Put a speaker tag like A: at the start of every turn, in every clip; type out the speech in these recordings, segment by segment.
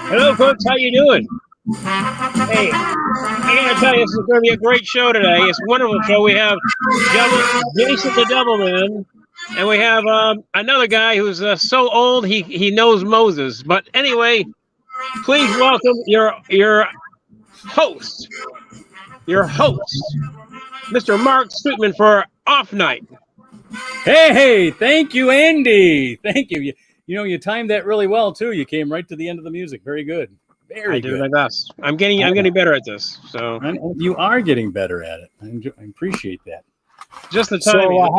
A: Hello, folks. How you doing? Hey, I gotta tell you, this is going to be a great show today. It's a wonderful show. We have Jason the Devilman, and we have another guy who's so old he knows Moses. But anyway, please welcome host, your host, Mr. Mark Sweetman for Off Night.
B: Hey, thank you, Andy. Thank you. You timed that really well too. You came right to the end of the music. Very good. Very good.
A: I did my best. I'm getting better at this. So
B: you are getting better at it. I appreciate that.
A: Just the timing.
B: So,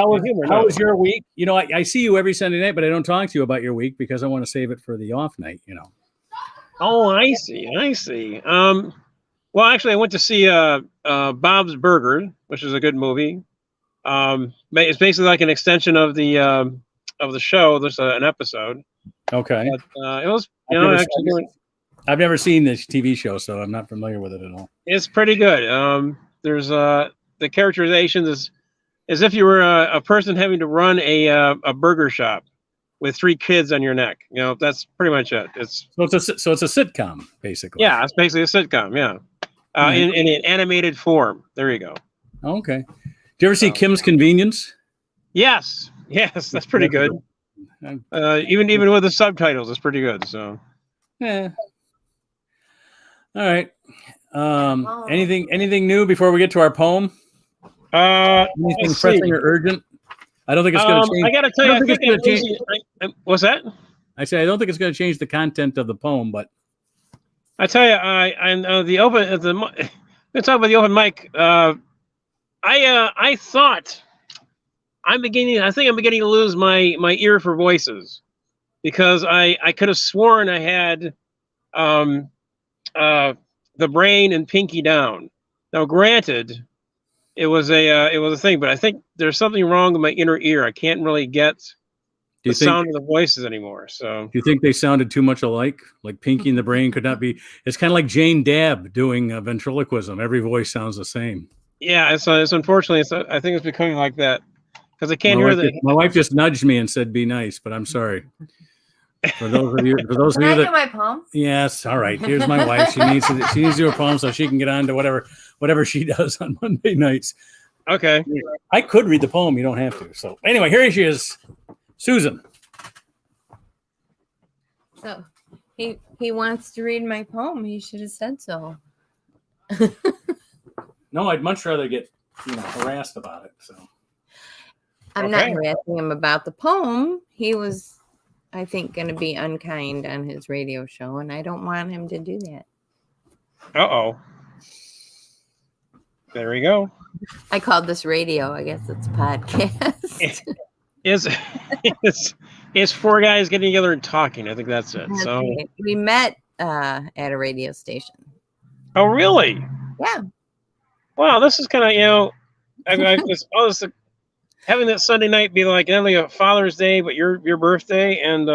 B: how was your week? I see you every Sunday night, but I don't talk to you about your week because I want to save it for the off night.
A: Oh, I see. Well, actually, I went to see Bob's Burger, which is a good movie. It's basically like an extension of the show. There's an episode.
B: Okay.
A: But, it was,
B: I've never seen this TV show, so I'm not familiar with it at all.
A: It's pretty good. There's the characterization is as if you were a person having to run a burger shop with 3 kids on your neck. That's pretty much it. It's
B: a sitcom, basically.
A: Yeah, it's basically a sitcom. Yeah, in an animated form. There you go.
B: Okay. Do you ever see Kim's Convenience?
A: Yes, that's pretty good. Even with the subtitles, it's pretty good. So,
B: yeah. All right. Anything new before we get to our poem? Anything pressing or urgent? I don't think it's going to change.
A: I got to tell you, I think it's going to change. What's that?
B: I say I don't think it's going to change the content of the poem, but
A: I tell you, I the open let's talk about the open mic. I thought I think I'm beginning to lose my ear for voices because I could have sworn I had the brain and pinky down. Now, granted, it was a thing, but I think there's something wrong with my inner ear. I can't really get the sound of the voices anymore. So, do
B: you think they sounded too much alike? Like Pinky and the Brain could not be. It's kind of like Jane Dabb doing ventriloquism. Every voice sounds the same.
A: Yeah, it's unfortunately. I think it's becoming like that because I can't hear that.
B: My wife just nudged me and said, "Be nice," but I'm sorry. For those of you
C: Can I get my poem?
B: Yes, all right. Here's my wife. She needs to do a poem so she can get on to whatever she does on Monday nights.
A: Okay.
B: I could read the poem. You don't have to. So anyway, here she is, Susan.
C: So he wants to read my poem. He should have said so.
B: No, I'd much rather get harassed about it. So
C: I'm not harassing him about the poem. He was, I think, going to be unkind on his radio show, and I don't want him to do that.
A: Uh-oh. There we go.
C: I called this radio. I guess it's a podcast.
A: It's 4 guys getting together and talking. I think that's it.
C: That's
A: so
C: right. We met at a radio station.
A: Oh, really?
C: Yeah.
A: Wow, this is kind of, having that Sunday night be like not only a Father's Day, but your birthday, and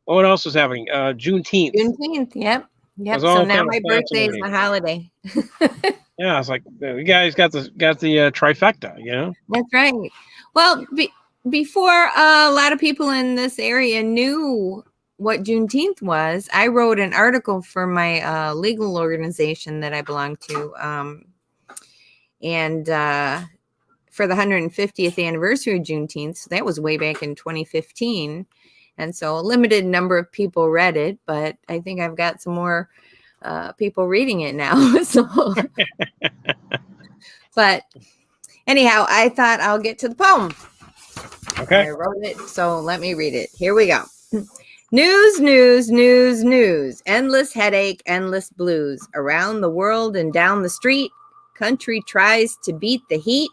A: what else was happening? Juneteenth.
C: Juneteenth, yep. So now my birthday is a holiday.
A: Yeah, it's like you guys got the trifecta,
C: That's right. Well, before a lot of people in this area knew what Juneteenth was, I wrote an article for my legal organization that I belong to, and for the 150th anniversary of Juneteenth. So that was way back in 2015. And so a limited number of people read it, but I think I've got some more people reading it now. So, but anyhow, I thought I'll get to the poem.
A: Okay.
C: I wrote it, so let me read it. Here we go. News, news, news, news. Endless headache, endless blues. Around the world and down the street, country tries to beat the heat.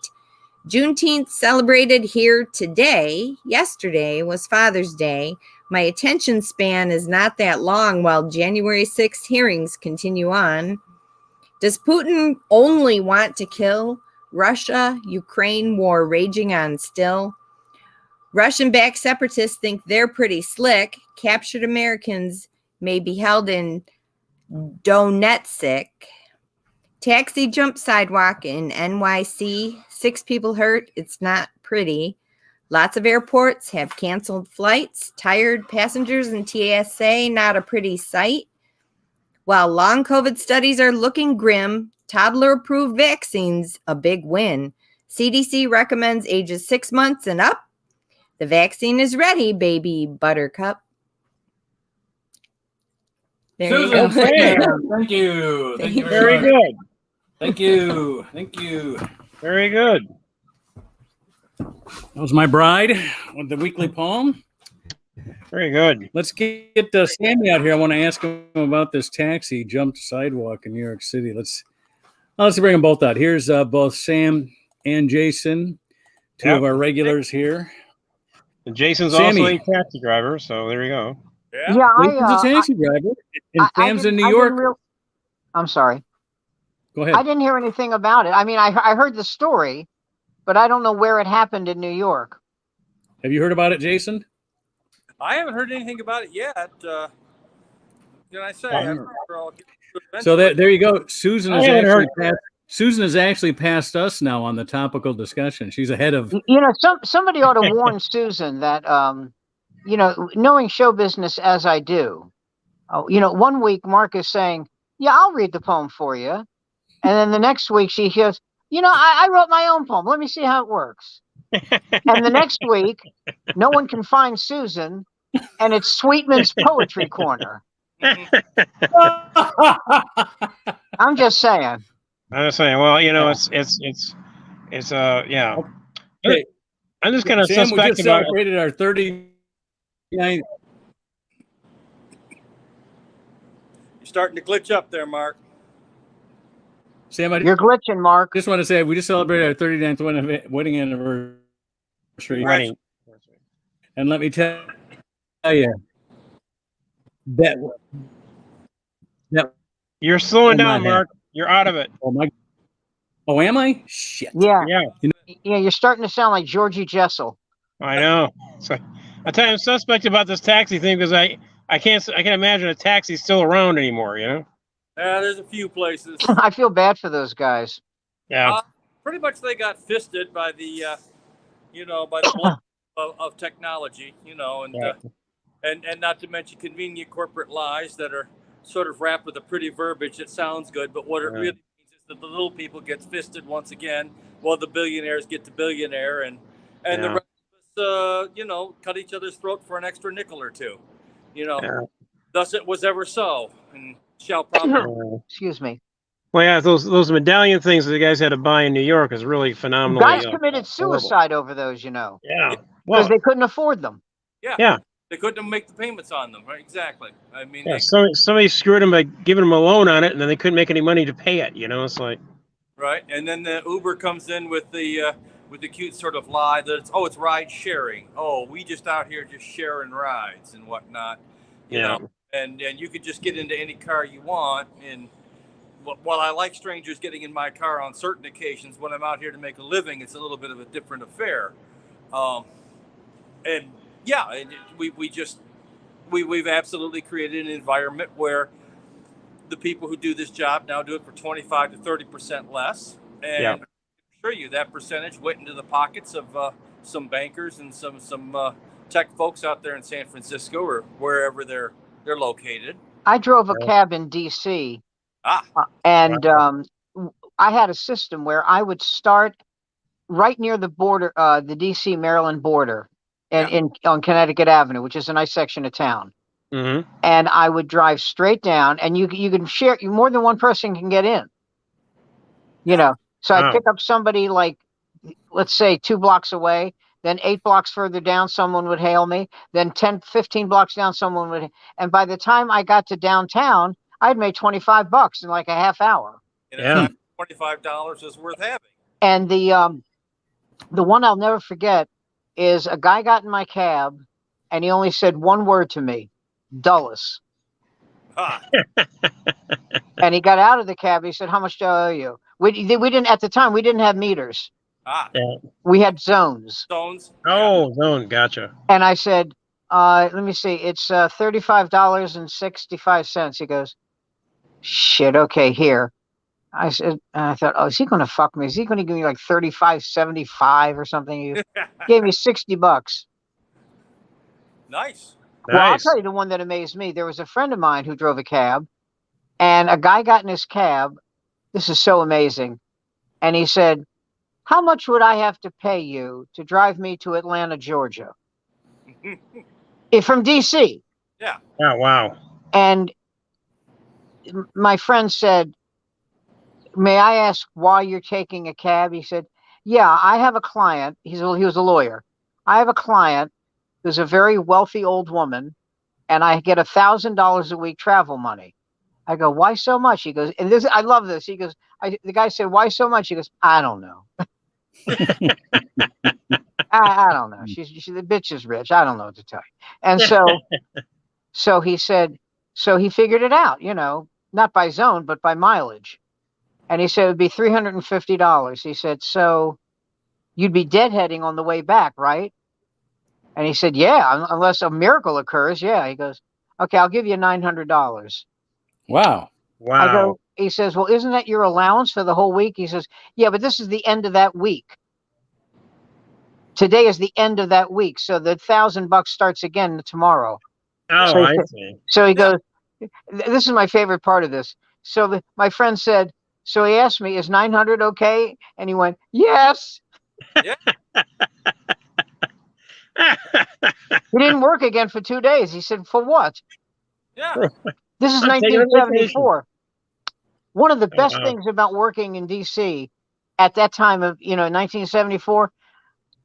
C: Juneteenth celebrated here today. Yesterday was Father's Day. My attention span is not that long while January 6th hearings continue on. Does Putin only want to kill? Russia-Ukraine war raging on still. Russian-backed separatists think they're pretty slick. Captured Americans may be held in Donetsk. Taxi jump sidewalk in NYC. 6 people hurt. It's not pretty. Lots of airports have canceled flights. Tired passengers in TSA. Not a pretty sight. While long COVID studies are looking grim, toddler-approved vaccines a big win. CDC recommends ages 6 months and up. The vaccine is ready, baby buttercup. There
B: Susan,
C: you go.
B: thank you. Thank you
A: Very
B: much.
A: good.
B: Thank you. Thank you.
A: Very good.
B: That was my bride with the weekly poem.
A: Very good.
B: Let's get Sammy out here. I want to ask him about this taxi jumped sidewalk in New York City. Let's bring them both out. Here's both Sam and Jason, two of our regulars here.
A: And Jason's
B: Sammy.
A: also a taxi driver, so there you go.
D: Yeah,
B: Jason's a taxi driver, and Sam's in New York.
D: I'm sorry.
B: Go ahead.
D: I didn't hear anything about it. I mean, I heard the story, but I don't know where it happened in New York.
B: Have you heard about it, Jason?
E: I haven't heard anything about it yet. Can I say?
B: So there you go. Susan has
A: heard.
B: actually passed us now on the topical discussion. She's ahead of.
D: You know, somebody ought to warn Susan that, you know, knowing show business as I do, you know, one week Mark is saying, "Yeah, I'll read the poem for you," and then the next week she goes, "You know, I wrote my own poem. Let me see how it works." And the next week, no one can find Susan, and it's Sweetman's Poetry Corner. I'm just saying.
A: Well, you know, it's yeah.
B: Okay.
A: I'm just kind of
B: Sam, we
A: suspect
B: just
A: about it.
B: celebrated our 39.
E: You're starting to glitch up there, Mark.
B: Sam,
D: You're glitching, Mark.
B: just want to say we just celebrated our 39th wedding anniversary.
A: Wedding.
B: And let me tell you that
A: You're slowing
B: Oh,
A: down,
B: my
A: Mark. You're out of it.
B: oh, am I? Shit.
D: Yeah,
A: Yeah,
D: yeah, you're starting to sound like Georgie Jessel.
A: I know. So I tell you, I'm suspect about this taxi thing because I can't imagine a taxi still around anymore. You know?
E: There's a few places.
D: I feel bad for those guys.
A: Yeah.
E: Pretty much they got fisted by the, by the blood of technology, and not to mention convenient corporate lies that are sort of wrapped with a pretty verbiage that sounds good, but what it really means is that the little people get fisted once again, while the billionaires get to billionaire, and the rest of us, cut each other's throat for an extra nickel or two, Thus it was ever so, and shall probably.
D: Excuse me.
A: Well, yeah, those medallion things that the guys had to buy in New York is really phenomenal.
D: Guys committed suicide over those,
A: Yeah.
D: because
A: Well,
D: they couldn't afford them.
A: Yeah.
E: They couldn't make the payments on them, right? Exactly. I mean,
A: somebody screwed them by giving them a loan on it, and then they couldn't make any money to pay it. It's like.
E: Right, and then the Uber comes in with the cute sort of lie that it's ride sharing. Oh, we just out here just sharing rides and whatnot. You know, and you could just get into any car you want. And while I like strangers getting in my car on certain occasions, when I'm out here to make a living, it's a little bit of a different affair. We've absolutely created an environment where the people who do this job now do it for 25 to 30% less. And I assure you that percentage went into the pockets of some bankers and some tech folks out there in San Francisco or wherever they're located.
D: I drove a cab in D.C. And I had a system where I would start right near the border, the D.C. Maryland border, on Connecticut Avenue, which is a nice section of town.
A: Mm-hmm.
D: And I would drive straight down, and you can share. More than one person can get in. So I'd pick up somebody like, let's say 2 blocks away. Then 8 blocks further down, someone would hail me. Then 10, 15 blocks down, someone would. And by the time I got to downtown, I'd made $25 in like a half hour.
E: And $25 is worth having.
D: And the one I'll never forget is a guy got in my cab, and he only said one word to me, Dulles. And he got out of the cab. He said, "How much do I owe you?" We didn't at the time. We didn't have meters. We had zones.
A: Zone. Gotcha.
D: And I said, "Let me see. It's $35.65." He goes, "Shit. Okay, here." I said, I thought, "Oh, is he going to fuck me? Is he going to give me like $35.75 or something?" He gave me $60.
E: Nice.
D: Well, I'll tell you the one that amazed me. There was a friend of mine who drove a cab, And a guy got in his cab. This is so amazing. And he said, how much would I have to pay you to drive me to Atlanta, Georgia? From DC.
E: Yeah.
A: Oh, wow.
D: And my friend said, may I ask why you're taking a cab? He said, yeah, I have a client. He was a lawyer. I have a client who's a very wealthy old woman, and I get $1,000 a week travel money. I go, why so much? He goes, and this, I love this. He goes, the guy said, why so much? He goes, I don't know. I don't know. She's the bitch is rich. I don't know what to tell you. And so he said, so he figured it out, not by zone, but by mileage. And he said it would be $350. He said, so you'd be deadheading on the way back, right? And he said, yeah, unless a miracle occurs. Yeah. He goes, okay, I'll give you $900.
B: Wow.
A: Wow.
D: He says, well, isn't that your allowance for the whole week? He says, yeah, but this is the end of that week. Today is the end of that week. So the $1,000 starts again tomorrow.
A: Oh,
D: so
A: I see.
D: So he goes, this is my favorite part of this. So my friend said, so he asked me, is 900 okay? And he went, yes.
E: Yeah.
D: He didn't work again for 2 days. He said, for what?
E: Yeah.
D: This is
A: I'm taking a vacation.
D: 1974. One of the best
A: wow.
D: things about working in DC at that time of, 1974,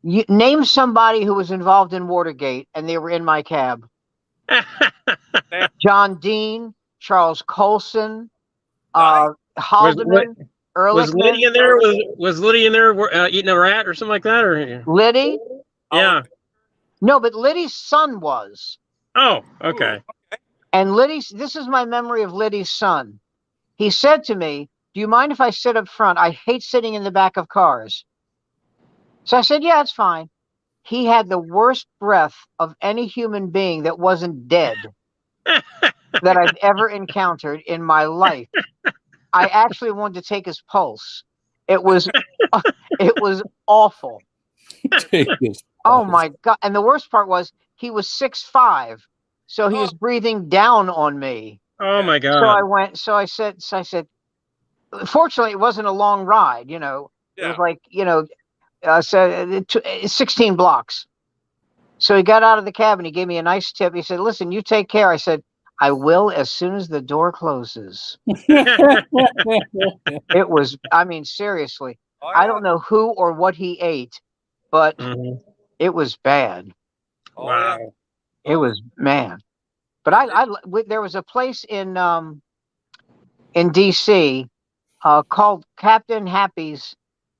D: name somebody who was involved in Watergate and they were in my cab. John Dean, Charles Colson, Haldeman, Ehrlichman.
A: Was Liddy in there? Was Liddy in there eating a rat or something like that? Or
D: Liddy?
A: yeah.
D: No, but Liddy's son was.
A: Oh, okay.
D: And this is my memory of Liddy's son. He said to me, do you mind if I sit up front? I hate sitting in the back of cars. So I said, yeah, it's fine. He had the worst breath of any human being that wasn't dead that I've ever encountered in my life. I actually wanted to take his pulse. It was awful. Oh my God. And the worst part was he was 6'5", so he was breathing down on me.
A: Oh my God.
D: So I said, fortunately it wasn't a long ride, It was like, 16 blocks. So he got out of the cab and he gave me a nice tip. He said, listen, you take care. I said, I will as soon as the door closes. It was, seriously, I don't know who or what he ate, but it was bad.
A: Wow.
D: It was, man. But there was a place in DC called Captain Happy's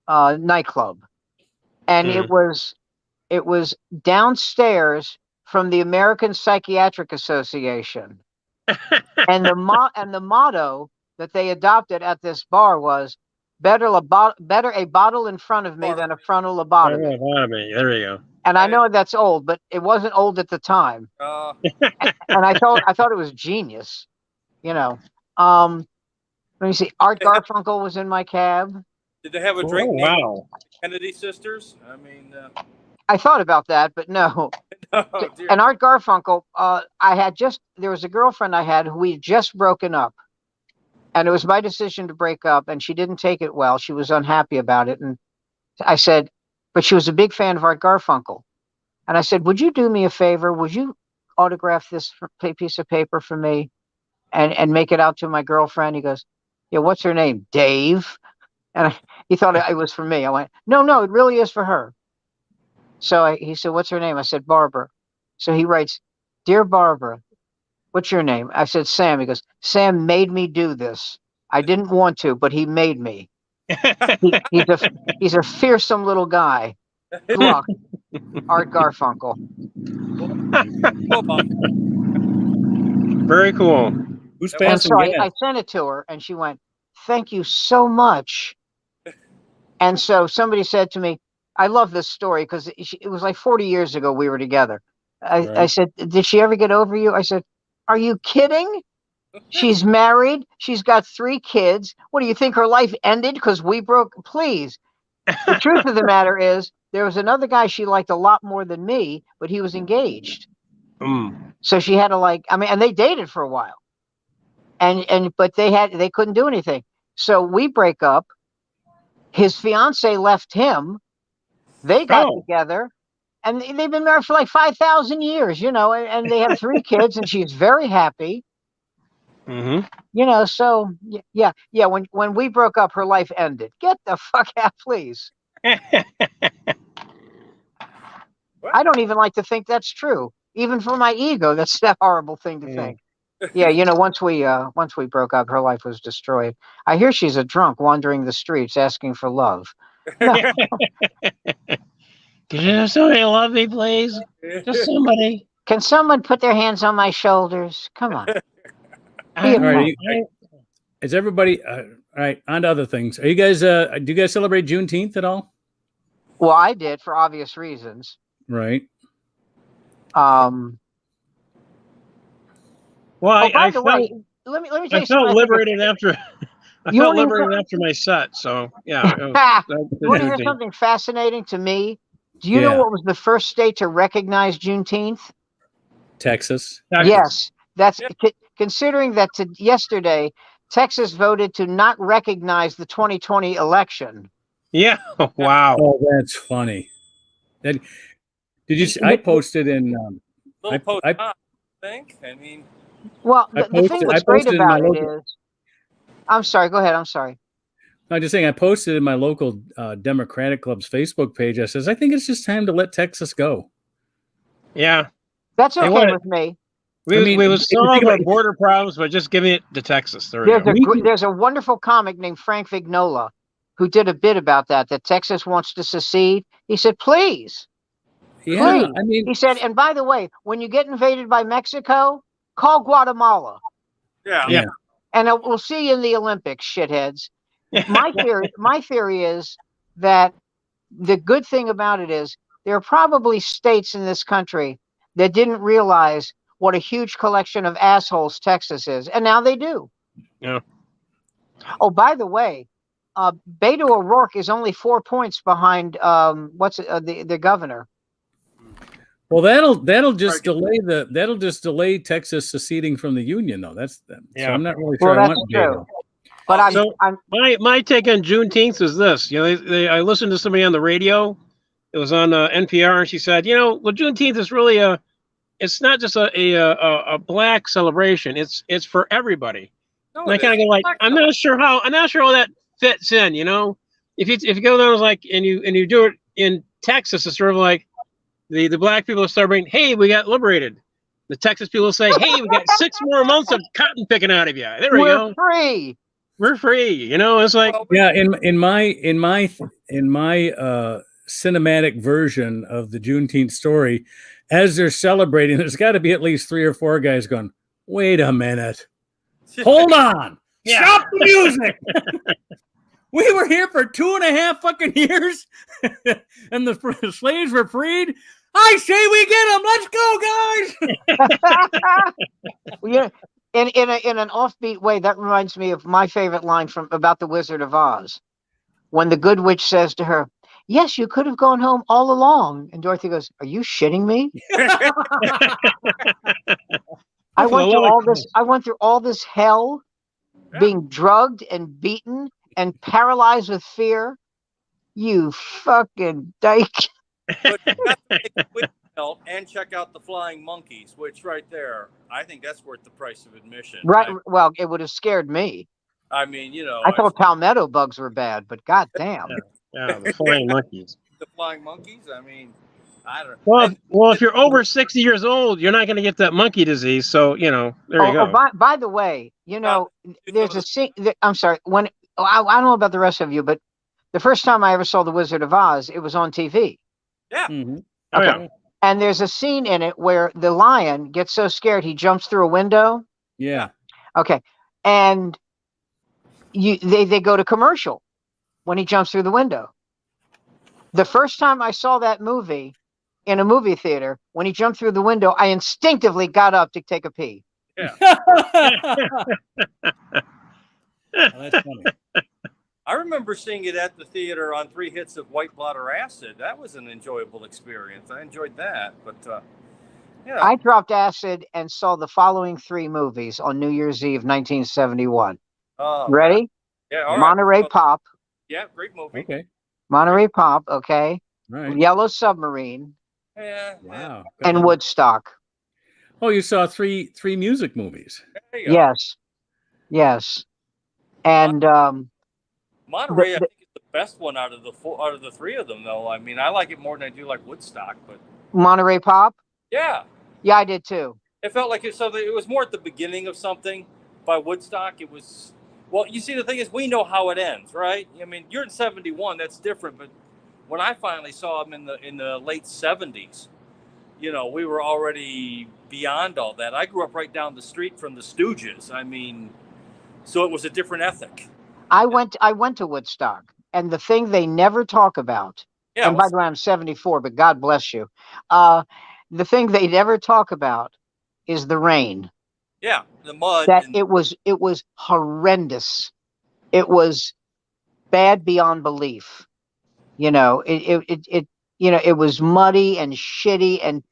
D: nightclub. And it was downstairs from the American Psychiatric Association. and the motto that they adopted at this bar was better a bottle in front of me than a frontal lobotomy.
A: There you go.
D: And I know that's old, but it wasn't old at the time. And I thought it was genius. Let me see. Art Garfunkel was in my cab.
E: Did they have a drink named Kennedy Sisters?
D: I thought about that, but no. And Art Garfunkel, there was a girlfriend I had who we had just broken up. And it was my decision to break up, and she didn't take it well. She was unhappy about it. And I said, but she was a big fan of Art Garfunkel. And I said, would you do me a favor? Would you autograph this piece of paper for me and make it out to my girlfriend? He goes, yeah, what's her name? Dave? And he thought it was for me. I went, no, it really is for her. So he said, what's her name? I said, Barbara. So he writes, Dear Barbara, what's your name? I said, Sam. He goes, Sam made me do this. I didn't want to, but he made me. He's a fearsome little guy. Good luck, Art Garfunkel.
A: Very cool.
B: Who's
D: And
B: passing
D: so
B: gas?
D: I sent it to her, and she went, thank you so much. And so somebody said to me, I love this story because it was like 40 years ago we were together. I said, did she ever get over you? I said, are you kidding? She's married. She's got 3 kids. What, do you think her life ended because we broke? Please. The truth of the matter is there was another guy she liked a lot more than me, but he was engaged. So she had to and they dated for a while. but they couldn't do anything. So we break up. His fiance left him. They got together, and they've been married for like 5,000 years, and they have 3 kids, and she's very happy.
A: Mm-hmm.
D: So yeah. When we broke up, her life ended. Get the fuck out, please. I don't even like to think that's true. Even for my ego, that's a horrible thing to think. Yeah, once we broke up, her life was destroyed. I hear she's a drunk wandering the streets asking for love. No.
A: Can somebody love me, please? Just somebody.
D: Can someone put their hands on my shoulders? Come on.
B: All right, is everybody all right? On to other things. Are you guys? Do you guys celebrate Juneteenth at all?
D: Well, I did for obvious reasons.
B: Right.
A: Well,
D: by the way, let me tell you
A: I felt liberated after. I felt liberated after my set. So yeah.
D: You want to hear something fascinating to me? Do you know what was the first state to recognize Juneteenth?
B: Texas.
D: Yes, that's considering that yesterday Texas voted to not recognize the 2020 election.
A: Yeah. Wow.
B: Oh, that's funny. Did you? I posted in.
E: I think. I mean.
D: Well, the thing that's great about it is. I'm sorry. Go ahead. I'm sorry.
B: I'm just saying. I posted in my local Democratic Club's Facebook page. I says, I think it's just time to let Texas go.
A: Yeah.
D: That's okay with me.
A: We would solve our border problems by just giving it to Texas.
D: There's a wonderful comic named Frank Vignola who did a bit about that Texas wants to secede. He said, please.
B: Yeah.
D: Please. He said, and by the way, when you get invaded by Mexico, call Guatemala.
E: Yeah.
D: And we'll see you in the Olympics, shitheads. My theory is that the good thing about it is there are probably states in this country that didn't realize what a huge collection of assholes Texas is, and now they do.
A: Yeah.
D: Oh, by the way, Beto O'Rourke is only 4 points behind the governor.
B: Well, that'll just delay Texas seceding from the union, though. So I'm not really sure.
D: Well, that's true. But
A: my take on Juneteenth is this. I listened to somebody on the radio. It was on NPR, and she said, Juneteenth is really it's not just a black celebration. It's for everybody. No, and I kind of go like, I'm not sure how that fits in. If you go there, and you do it in Texas, it's sort of like the black people are celebrating. Hey, we got liberated. The Texas people say, hey, we got 6 more months of cotton picking out of you. There we go. We're free. It's like
B: in my cinematic version of the Juneteenth story, as they're celebrating, there's got to be at least 3 or 4 guys going, wait a minute, hold on, stop the music. We were here for 2.5 fucking years, and the slaves were freed. I say we get them. Let's go, guys.
D: In an offbeat way, that reminds me of my favorite line about the Wizard of Oz, when the Good Witch says to her, "Yes, you could have gone home all along," and Dorothy goes, "Are you shitting me?" I went through all this hell, being drugged and beaten and paralyzed with fear. You fucking dyke.
E: But you have to take a quick note and check out the Flying Monkeys, which right there, I think that's worth the price of admission.
D: Right. Well, it would have scared me.
E: I mean,
D: I thought palmetto bugs were bad, but goddamn.
A: Yeah, the Flying Monkeys.
E: The Flying Monkeys? I mean, I don't
A: know. Well, if you're over 60 years old, you're not going to get that monkey disease. So, there you go.
D: By the way, there's a scene. I'm sorry. I don't know about the rest of you, but the first time I ever saw The Wizard of Oz, it was on TV.
E: Yeah.
B: Mm-hmm.
A: Okay. Oh, yeah.
D: And there's a scene in it where the lion gets so scared he jumps through a window.
B: Yeah.
D: Okay. And they go to commercial when he jumps through the window. The first time I saw that movie in a movie theater, when he jumped through the window, I instinctively got up to take a pee.
E: Yeah.
B: That's funny.
E: I remember seeing it at the theater on 3 hits of White Blood or Acid. That was an enjoyable experience. I enjoyed that. But Yeah.
D: I dropped acid and saw the following 3 movies on New Year's Eve, 1971.
E: Oh,
D: Ready?
E: yeah. All right.
D: Monterey
E: Oh,
D: Pop.
E: yeah. Great movie.
B: Okay.
D: Monterey Pop. Okay.
B: All right.
D: Yellow Submarine
E: Yeah.
B: Wow.
D: and Woodstock.
B: Oh, you saw three music movies.
E: There you go.
D: Yes. Yes. And
E: Monterey, I think, is the best one out of the 3 of them, though. I mean, I like it more than I do like Woodstock, but
D: Monterey Pop.
E: yeah,
D: Yeah, I did too.
E: it felt like it was more at the beginning of something. By Woodstock, it was. Well, you see, the thing is, we know how it ends, right? I mean, you're in '71, that's different. But when I finally saw him in the late '70s, we were already beyond all that. I grew up right down the street from the Stooges. I mean, so it was a different ethic.
D: I went to Woodstock, and the thing they never talk about.
E: Yeah.
D: And by the way, I'm 74, but God bless you. The thing they never talk about is the rain.
E: Yeah, the mud.
D: That it was horrendous. It was bad beyond belief. It was muddy and shitty and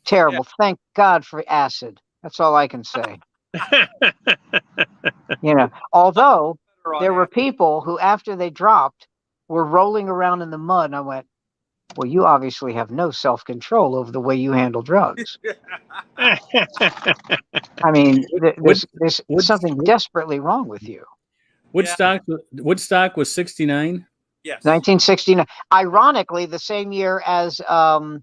D: terrible. Yeah. Thank God for acid. That's all I can say. Although there were people who, after they dropped, were rolling around in the mud, and I went, well, you obviously have no self-control over the way you handle drugs. I mean, there's something desperately wrong with you.
B: Woodstock was 69.
E: Yes.
D: 1969. Ironically, the same year as the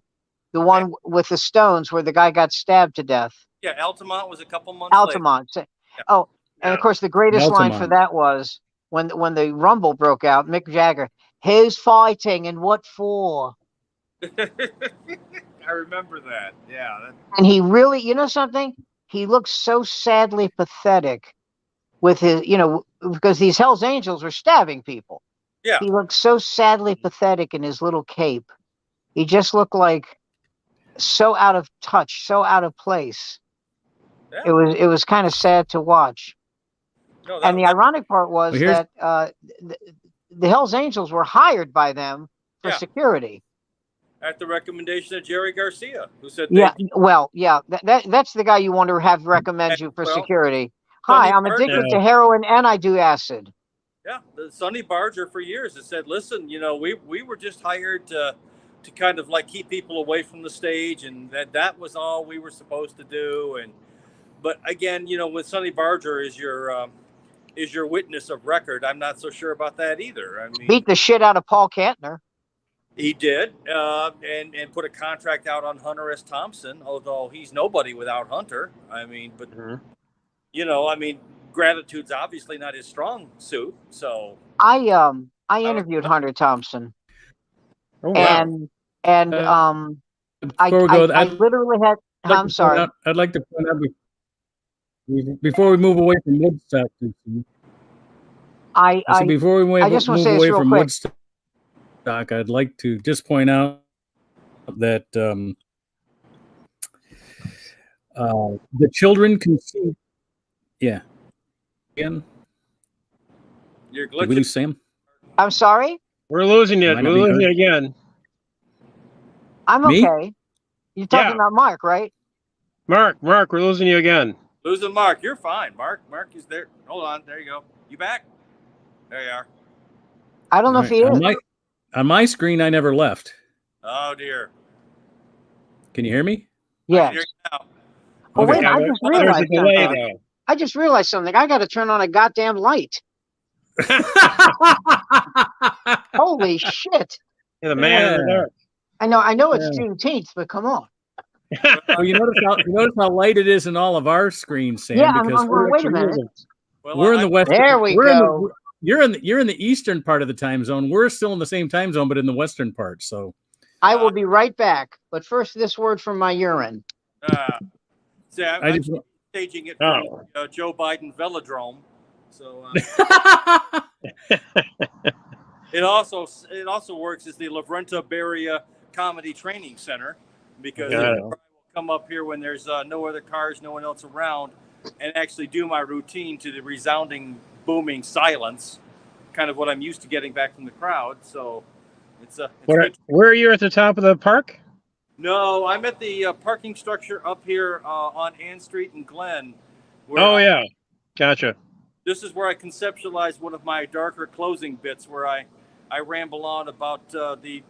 D: one with the Stones where the guy got stabbed to death.
E: Yeah, Altamont was a couple months later.
D: Yeah. Oh, and of course, the greatest line for that was when the Rumble broke out, Mick Jagger, who's fighting and what for?
E: I remember that. Yeah.
D: And he really, something? He looks so sadly pathetic with his, because these Hells Angels were stabbing people.
E: Yeah.
D: He looked so sadly pathetic in his little cape. He just looked like so out of touch, so out of place. Yeah. It was kind of sad to watch. No, and the ironic part was that the Hells Angels were hired by them for security.
E: At the recommendation of Jerry Garcia, who said,
D: that's the guy you want to have recommend you for security. Hi, I'm addicted to heroin and I do acid.
E: Yeah, the Sonny Barger for years has said, listen, we were just hired to kind of like keep people away from the stage, and that was all we were supposed to do. But again, with Sonny Barger is your witness of record. I'm not so sure about that either. I mean,
D: beat the shit out of Paul Kantner.
E: He did, and put a contract out on Hunter S. Thompson, although he's nobody without Hunter. I mean, but gratitude's obviously not his strong suit. So
D: I interviewed Hunter Thompson, and I literally had. I'm sorry.
B: I'd like to point out before we move away from Woodstock. Before we move away from Woodstock, I'd like to just point out that the children can see. Yeah. Again.
E: You're glitching.
B: Did we lose Sam?
D: I'm sorry?
A: We're losing it. We're losing it again.
D: I'm okay. You're talking about Mark, right?
A: Mark, we're losing you again.
E: Losing Mark. You're fine. Mark is there. Hold on. There you go. You back? There you are.
D: I don't know if he is.
B: On my screen, I never left.
E: Oh, dear.
B: Can you hear me?
D: Yes.
A: Oh, wait, I just realized
D: something. I just realized something. I got to turn on a goddamn light. Holy shit.
A: You're the man in the dark.
D: I know it's Juneteenth, but come on.
B: Oh, you notice how light it is in all of our screens, Sam?
D: Yeah, wait a minute.
B: We're in the west.
D: There we go.
B: You're in the eastern part of the time zone. We're still in the same time zone, but in the western part. So
D: I will be right back. But first, this word from my urine.
E: I'm staging it from Joe Biden Velodrome. So it also works as the Lavrenta Beria Comedy Training Center, because I will come up here when there's no other cars, no one else around, and actually do my routine to the resounding, booming silence, kind of what I'm used to getting back from the crowd. So it's
A: where are you at the top of the park?
E: No, I'm at the parking structure up here on Ann Street in Glen. Where
A: Oh yeah, gotcha.
E: This is where I conceptualized one of my darker closing bits, where I ramble on about the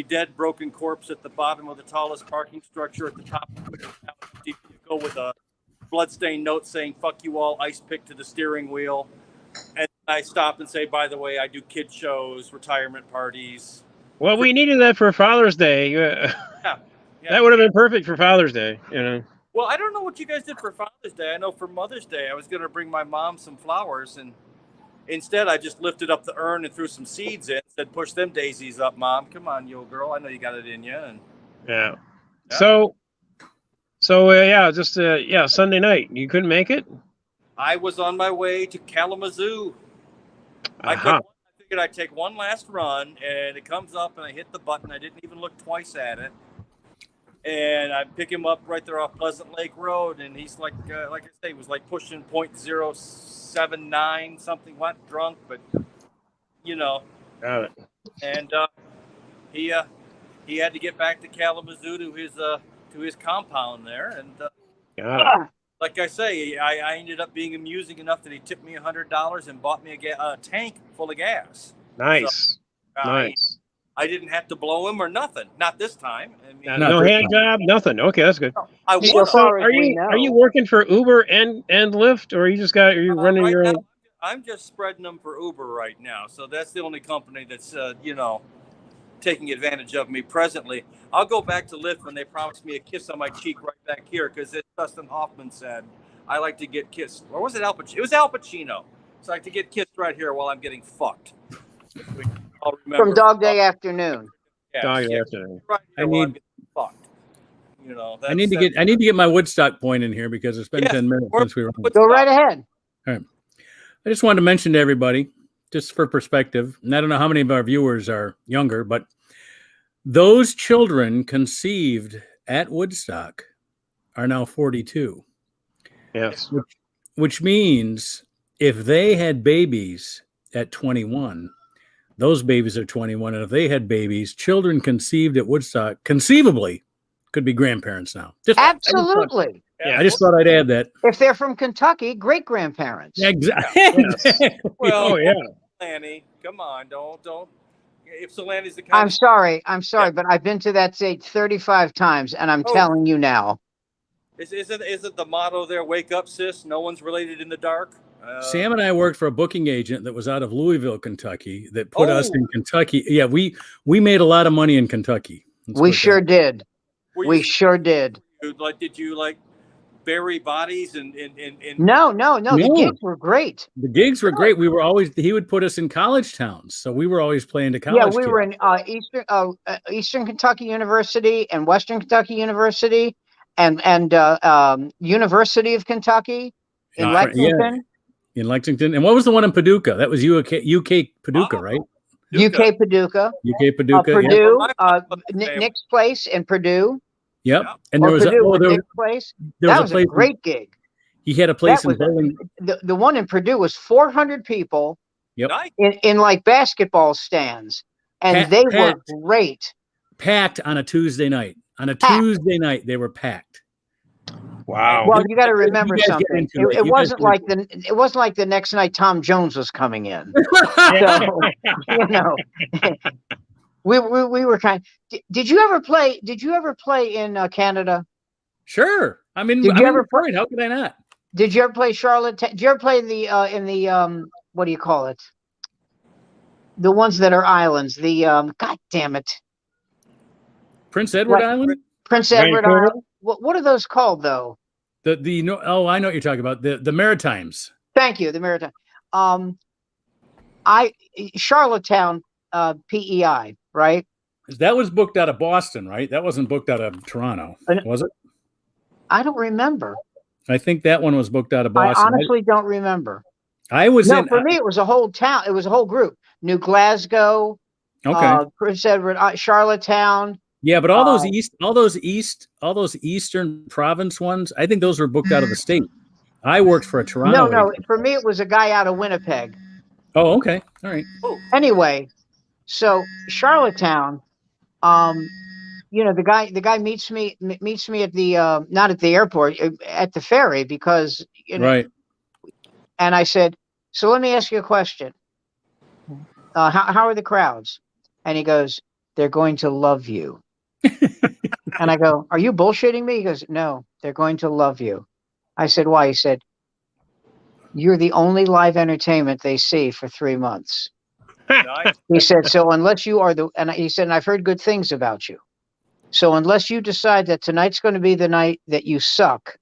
E: dead, broken corpse at the bottom of the tallest parking structure at the top of which you go with a bloodstained note saying "fuck you all," ice pick to the steering wheel, and I stop and say, by the way, I do kid shows, retirement parties.
A: Well, we needed that for Father's Day.
E: Yeah.
A: That would have been perfect for Father's Day, you know.
E: Well, I don't know what you guys did for Father's Day. I know for Mother's Day, I was going to bring my mom some flowers, and instead I just lifted up the urn and threw some seeds in. Said, "Push them daisies up, Mom. Come on, you old girl. I know you got it in you." And
A: yeah. So yeah, just Sunday night. You couldn't make it?
E: I was on my way to Kalamazoo. I figured I'd take one last run, and it comes up, and I hit the button. I didn't even look twice at it. And I pick him up right there off Pleasant Lake Road, and he's like I say, he was like pushing .079 something. What drunk, but you know.
A: Got it.
E: And he had to get back to Kalamazoo to his compound there, and
A: Got it.
E: like I say, I ended up being amusing enough that he tipped me $100 and bought me a tank full of gas.
A: Nice.
E: So,
A: nice.
E: I didn't have to blow him or nothing. Not this time. I mean,
A: No hand job, nothing. Okay, that's good.
E: I
C: So
E: was.
C: far as
A: Are
C: we
A: you
C: know.
A: working for Uber and Lyft, or are you running
E: right
A: your
E: now,
A: own?
E: I'm just spreading them for Uber right now. So that's the only company that's taking advantage of me presently. I'll go back to Lyft when they promise me a kiss on my cheek right back here, because as Dustin Hoffman said, I like to get kissed. Or was it Al Pacino? It was Al Pacino. So I like to get kissed right here while I'm getting fucked. I'll remember.
D: From Dog Day Afternoon.
E: Yes,
A: Dog
E: yeah,
A: afternoon.
E: right here
B: I
E: while I'm
B: need-
E: getting fucked. You know,
B: I need to get my Woodstock point in here because it's been
E: Yes,
B: 10 minutes since we were on.
D: Go right ahead.
B: I just wanted to mention to everybody, just for perspective, and I don't know how many of our viewers are younger, but those children conceived at Woodstock are now 42.
A: Yes.
B: Which means if they had babies at 21, those babies are 21. And if they had babies, children conceived at Woodstock, conceivably could be grandparents now.
D: Absolutely.
B: I just thought I'd add that.
D: If they're from Kentucky, great grandparents.
B: Exactly.
E: Well,
A: Oh yeah.
E: Lanny, come on, don't. If Solani's the kind
D: I'm sorry, but I've been to that state 35 times, and I'm telling you now.
E: Is it the motto there? Wake up, sis. No one's related in the dark.
B: Sam and I worked for a booking agent that was out of Louisville, Kentucky, that put us in Kentucky. Yeah, we made a lot of money in Kentucky.
D: We sure did. We sure did.
E: Did you bury bodies and
D: No. The gigs were great.
B: The gigs were great. He would put us in college towns, so we were always playing to college.
D: Yeah, we
B: kids.
D: were in Eastern Kentucky University and Western Kentucky University and University of Kentucky in Lexington.
B: Yeah, in Lexington. And what was the one in Paducah? That was UK Paducah, right?
D: UK Paducah.
B: UK Paducah.
D: Purdue. Nick's place in Purdue.
B: Yep. And there was
D: Nick's place. That was a great gig.
B: He had a place in Bowling.
D: The one in Purdue was 400 people.
B: Yep.
D: In like basketball stands, and they were great.
B: Packed on a Tuesday night. On a Tuesday night, they were packed.
A: Wow.
D: Well, you got to remember something. It wasn't like the next night Tom Jones was coming in. So, we were kind. Did you ever play? Did you ever play in Canada?
B: Sure. I mean,
D: ever
B: play? How could I not?
D: Did you ever play Charlotte? Did you ever play in the what do you call it? The ones that are islands. The God damn it,
B: Prince Edward Island.
D: Prince Edward Island. What are those called though?
B: I know what you're talking about. The Maritimes.
D: Thank you, the Maritime. Charlottetown, PEI, right?
B: That was booked out of Boston, right? That wasn't booked out of Toronto, was it?
D: I don't remember.
B: I think that one was booked out of Boston.
D: I honestly don't remember.
B: For me,
D: it was a whole town. It was a whole group. New Glasgow, Prince Edward, Charlottetown.
B: Yeah, but all those eastern province ones, I think those were booked out of the state. I worked for a Toronto.
D: No. For me, it was a guy out of Winnipeg.
B: Oh, okay, all right.
D: Anyway, so Charlottetown, the guy meets me at the not at the airport, at the ferry, because
B: Right.
D: And I said, so let me ask you a question. How are the crowds? And he goes, they're going to love you. And I go, are you bullshitting me? He goes, no, they're going to love you. I said, why? He said, you're the only live entertainment they see for 3 months.
E: Nice.
D: He said, so unless you are he said, and I've heard good things about you. So unless you decide that tonight's going to be the night that you suck,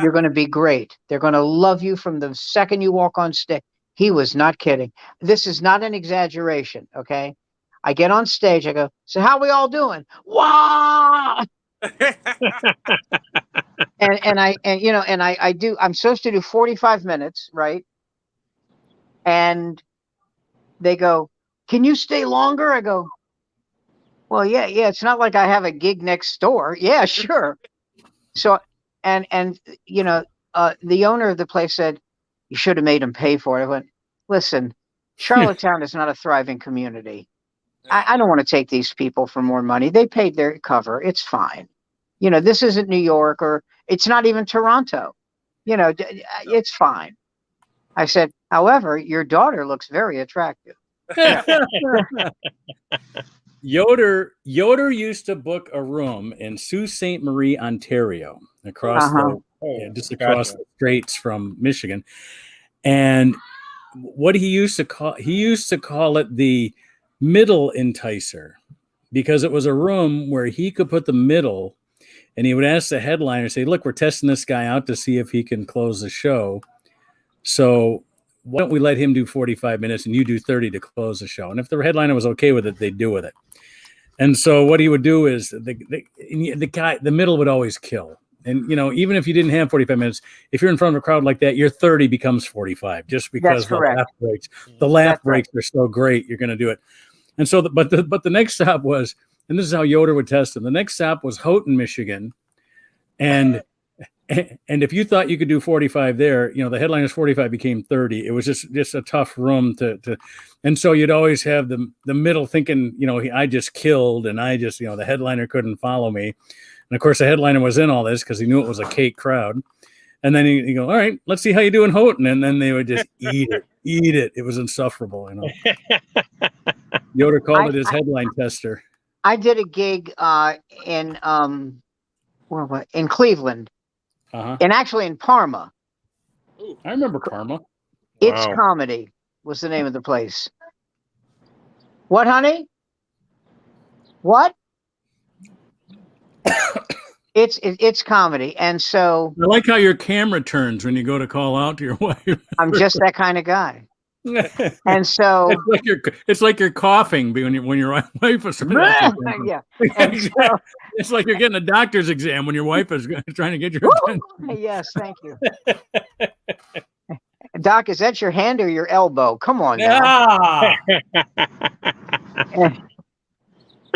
D: you're going to be great. They're going to love you from the second you walk on stage. He was not kidding. This is not an exaggeration. Okay. I get on stage. I go, so how we all doing? Wow. I'm supposed to do 45 minutes. Right. And they go, can you stay longer? I go, well, yeah. It's not like I have a gig next door. Yeah, sure. So, and the owner of the place said, you should have made him pay for it. I went, listen, Charlottetown is not a thriving community. I don't want to take these people for more money. They paid their cover. It's fine. This isn't New York, or it's not even Toronto. It's fine. I said, however, your daughter looks very attractive.
B: Yoder used to book a room in Sault Ste. Marie, Ontario, across the straits from Michigan. And what he used to call it the middle enticer, because it was a room where he could put the middle, and he would ask the headliner, say, look, we're testing this guy out to see if he can close the show. So why don't we let him do 45 minutes and you do 30 to close the show? And if the headliner was okay with it, they'd do with it. And so what he would do is the middle would always kill. And, even if you didn't have 45 minutes, if you're in front of a crowd like that, your 30 becomes 45, just because the laugh breaks are so great. You're going to do it. And so, but the next stop was, and this is how Yoder would test them. The next stop was Houghton, Michigan. And if you thought you could do 45 there, the headliner's 45 became 30. It was just a tough room to, and so you'd always have the middle thinking, I just killed, and I just, the headliner couldn't follow me. And of course the headliner was in all this because he knew it was a cake crowd. And then he go, all right, let's see how you do in Houghton. And then they would just eat it. It was insufferable, Yoder called it his headline tester.
D: I did a gig in Cleveland. And actually in Parma.
B: Ooh, I remember Parma.
D: It's Comedy was the name of the place. What, honey? What? It's Comedy. And so
B: I like how your camera turns when you go to call out to your wife.
D: I'm just that kind of guy. And so
B: it's like you're coughing when your wife is
D: yeah. And so,
B: it's like you're getting a doctor's exam when your wife is trying to get your attention.
D: Yes, thank you. Doc, is that your hand or your elbow? Come on now.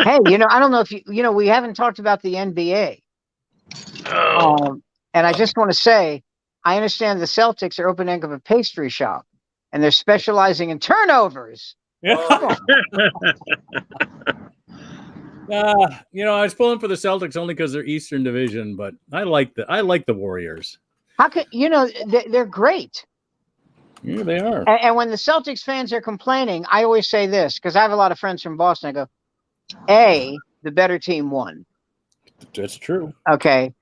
D: Hey, I don't know if we haven't talked about the NBA. And I just want to say, I understand the Celtics are opening up a pastry shop. And they're specializing in turnovers.
B: I was pulling for the Celtics only because they're Eastern Division, but I like the Warriors.
D: How could they're great?
B: Yeah, they are.
D: And when the Celtics fans are complaining, I always say this, because I have a lot of friends from Boston. I go, A, the better team won.
B: That's true.
D: Okay.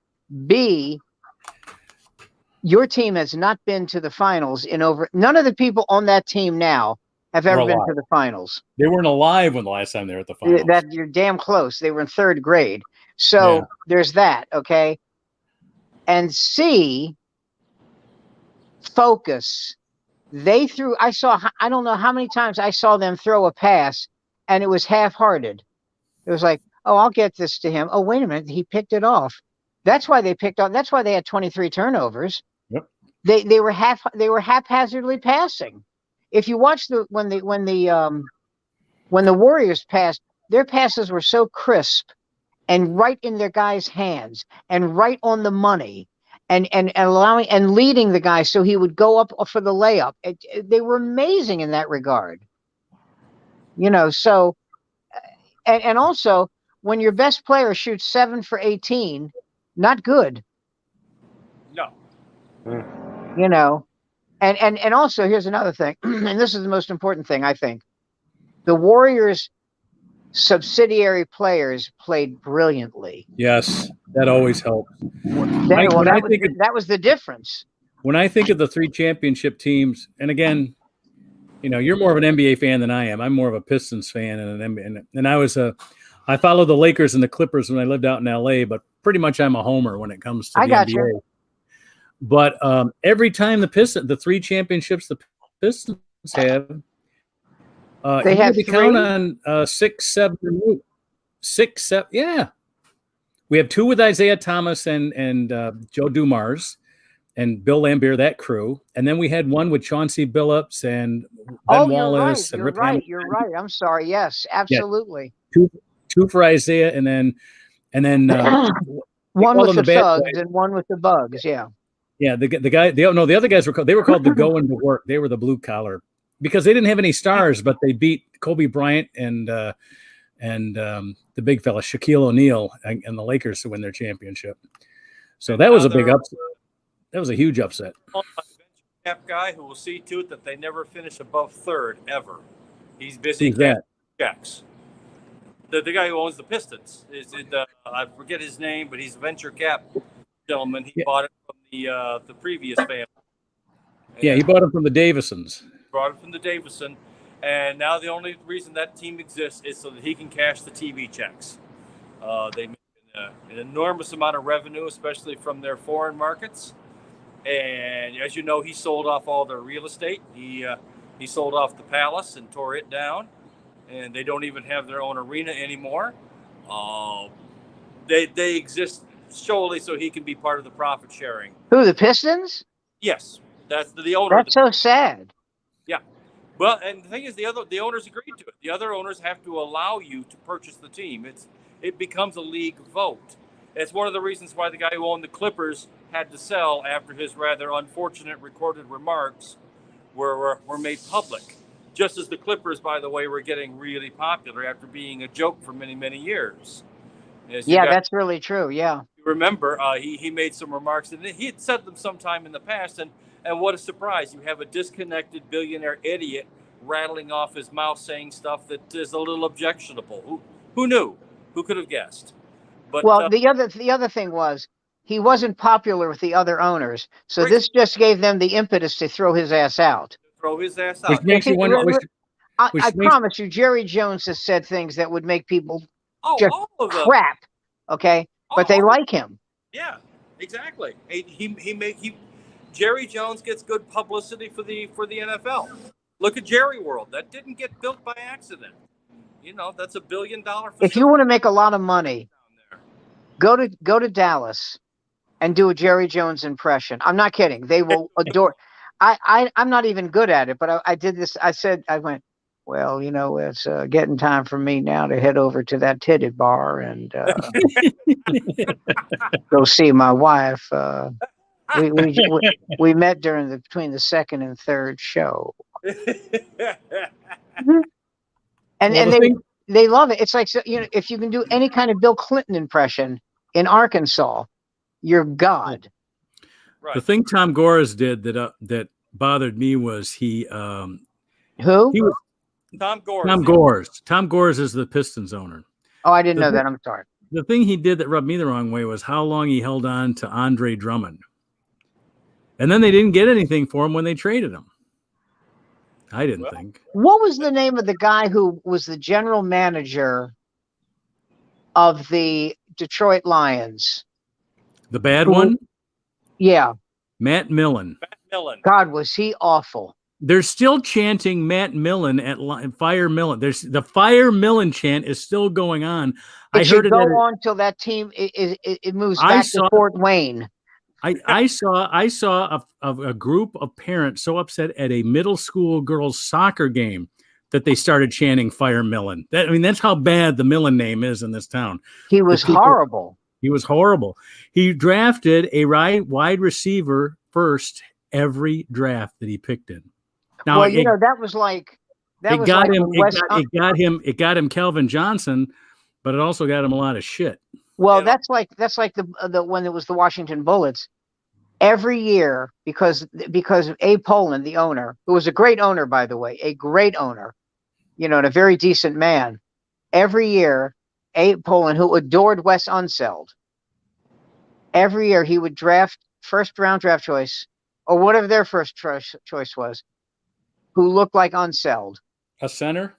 D: B, your team has not been to the finals none of the people on that team now have ever been to the finals.
B: They weren't alive when the last time they were at the finals.
D: You're damn close. They were in third grade. So there's that. Okay. And C, focus. I don't know how many times I saw them throw a pass and it was half-hearted. It was like, oh, I'll get this to him. Oh, wait a minute. He picked it off. That's why they had 23 turnovers.
B: Yep.
D: They were haphazardly passing. If you watch when the Warriors passed, their passes were so crisp and right in their guys' hands and right on the money and allowing and leading the guy so he would go up for the layup. They were amazing in that regard. So and also when your best player shoots 7 for 18, not good.
E: No.
D: You know, and also here's another thing, and this is the most important thing, I think. The Warriors' subsidiary players played brilliantly.
B: Yes, that always helps.
D: That was the difference.
B: When I think of the 3 championship teams, and again, you're more of an NBA fan than I am. I'm more of a Pistons fan and an NBA, and I followed the Lakers and the Clippers when I lived out in LA, but pretty much I'm a homer when it comes to the NBA.
D: You.
B: But every time the 3 championships the Pistons have,
D: they have 3?
B: Count on 6, 7, 6, 7. Yeah, we have 2 with Isaiah Thomas and Joe Dumars and Bill Lambier, that crew, and then we had 1 with Chauncey Billups and Ben Wallace and Rip Hamilton.
D: You're right. I'm sorry. Yes, absolutely.
B: Yeah. 2 for Isaiah, and then
D: 1 with the Thugs and 1 with the Bugs. Yeah.
B: Yeah, the other guys were called the going to work. They were the blue collar because they didn't have any stars, but they beat Kobe Bryant and the big fella Shaquille O'Neal and the Lakers to win their championship. So that was a big upset. That was a huge upset.
E: Cap guy who will see to it that they never finish above 3rd ever. He's busy.
B: Who's that?
E: Checks. The guy who owns the Pistons I forget his name, but he's a venture cap gentleman. He bought it from the previous family.
B: Yeah, he bought it from the Davisons.
E: Brought it from the Davison, and now the only reason that team exists is so that he can cash the TV checks. They make an enormous amount of revenue, especially from their foreign markets. And as you know, he sold off all their real estate. He sold off the Palace and tore it down, and they don't even have their own arena anymore. They exist solely so he can be part of the profit sharing.
D: Who, the Pistons?
E: Yes, that's the owner.
D: That's so sad.
E: Yeah, well, and the thing is, the owners agreed to it. The other owners have to allow you to purchase the team. It becomes a league vote. It's one of the reasons why the guy who owned the Clippers had to sell after his rather unfortunate recorded remarks were made public. Just as the Clippers, by the way, were getting really popular after being a joke for many, many years.
D: That's really true. Yeah.
E: Remember, he made some remarks, and he had said them sometime in the past, and what a surprise. You have a disconnected billionaire idiot rattling off his mouth saying stuff that is a little objectionable. Who knew? Who could have guessed? But,
D: well, the other thing was he wasn't popular with the other owners, so this just gave them the impetus to throw his ass out.
B: Which makes you wonder.
D: I promise you, Jerry Jones has said things that would make people just crap. Okay, but they like him.
E: Yeah, exactly. Jerry Jones gets good publicity for the NFL. Look at Jerry World. That didn't get built by accident. That's $1 billion.
D: If you want to make a lot of money, go to Dallas and do a Jerry Jones impression. I'm not kidding. They will adore. I'm not even good at it, but I did this. I went, well, it's getting time for me now to head over to that titty bar and go see my wife. We met between the 2nd and 3rd show. And they love it. It's like, if you can do any kind of Bill Clinton impression in Arkansas, you're God.
B: Right. The thing Tom Gores did that bothered me was he
D: who?
B: He was
E: Tom Gores.
B: Tom Gores. Tom Gores is the Pistons owner.
D: Oh, I didn't know that. I'm sorry.
B: The thing he did that rubbed me the wrong way was how long he held on to Andre Drummond. And then they didn't get anything for him when they traded him. I didn't think.
D: What was the name of the guy who was the general manager of the Detroit Lions?
B: The bad one?
D: Yeah.
B: Matt Millen.
D: God, was he awful.
B: They're still chanting Matt Millen at Fire Millen. There's the Fire Millen chant is still going on.
D: It should go on till that team it moves back to Fort Wayne.
B: I saw a group of parents so upset at a middle school girls soccer game that they started chanting Fire Millen. That's how bad the Millen name is in this town.
D: He was horrible.
B: He was horrible. He drafted a wide receiver first every draft that he picked in. Now,
D: that was like
B: it got him Calvin Johnson, but it also got him a lot of shit.
D: Well,
E: Yeah.
D: that's like the when it was the Washington Bullets. Every year, because Abe Poland, the owner, who was a great owner, by the way, a great owner, and a very decent man. Every year, Abe Poland, who adored Wes Unseld, every year he would draft first round draft choice, or whatever their first choice was, who looked like Unseld.
B: A center?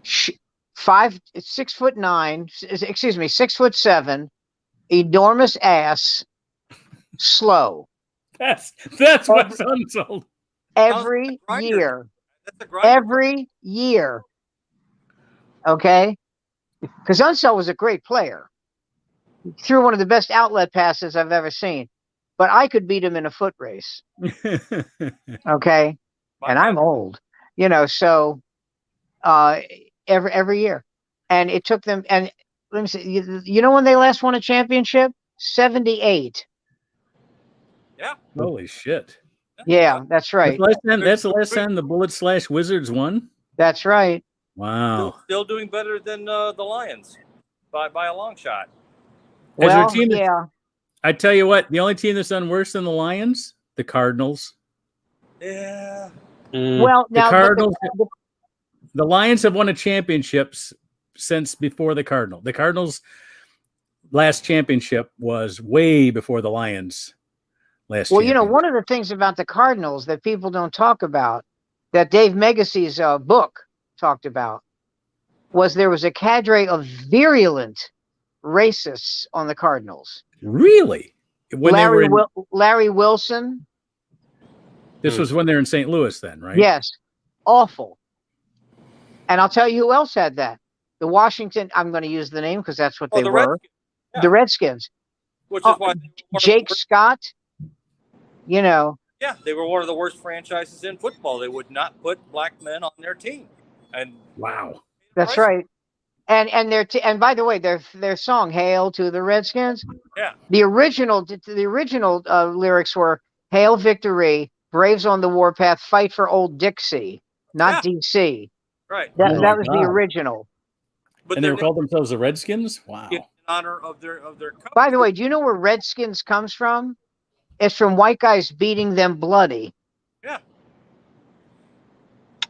D: 6'9", 6'7", enormous ass, slow.
B: That's what's unsold.
D: Every year.
E: That's a grinder.
D: Every year. Okay? Because Unseld was a great player. He threw one of the best outlet passes I've ever seen. But I could beat him in a foot race. Okay? And I'm old. So every year. And it took them, and let me see, when they last won a championship? 78.
E: Yeah.
B: Holy shit.
D: Yeah, that's right.
B: That's the last time the Bullets/Wizards won?
D: That's right.
B: Wow.
E: Still doing better than the Lions by a long shot.
D: Well,
B: team
D: yeah.
B: I tell you what, the only team that's done worse than the Lions, the Cardinals.
E: Yeah.
D: Well, now
B: the Cardinals, the Lions have won a championships since before the Cardinals. The Cardinals' last championship was way before the Lions' last championship.
D: One of the things about the Cardinals that people don't talk about, that Dave Megacy's book talked about, was there was a cadre of virulent racists on the Cardinals.
B: Really?
D: Larry Wilson.
B: This was when they were in St. Louis then, right?
D: Yes. Awful. And I'll tell you who else had that. The Washington, I'm going to use the name because that's what they were.
E: Yeah.
D: The Redskins.
E: Which is why
D: Jake Scott,
E: Yeah, they were one of the worst franchises in football. They would not put black men on their team. And
B: wow.
D: That's right. And and by the way, their song "Hail to the Redskins."
E: Yeah.
D: The original lyrics were "Hail Victory, Braves on the warpath, fight for Old Dixie, not DC."
E: Right.
D: That was the original.
E: But
B: And they called themselves the Redskins? Wow.
E: In honor of their coach.
D: By the way, do you know where Redskins comes from? It's from white guys beating them bloody.
E: Yeah.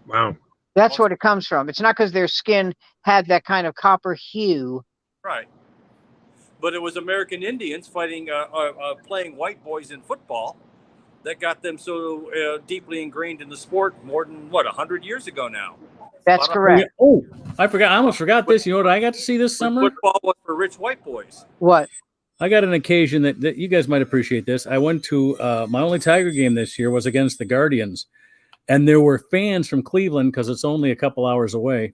A: Wow.
D: That's what it comes from. It's not because their skin had that kind of copper hue.
E: Right. But it was American Indians fighting, playing white boys in football that got them so deeply ingrained in the sport more than, 100 years ago now.
D: That's correct.
B: Oh, I forgot. I almost forgot this. You know what I got to see this summer?
E: Football was for rich white boys.
D: What?
B: I got an occasion that you guys might appreciate this. I went to my only Tiger game this year was against the Guardians. And there were fans from Cleveland, because it's only a couple hours away.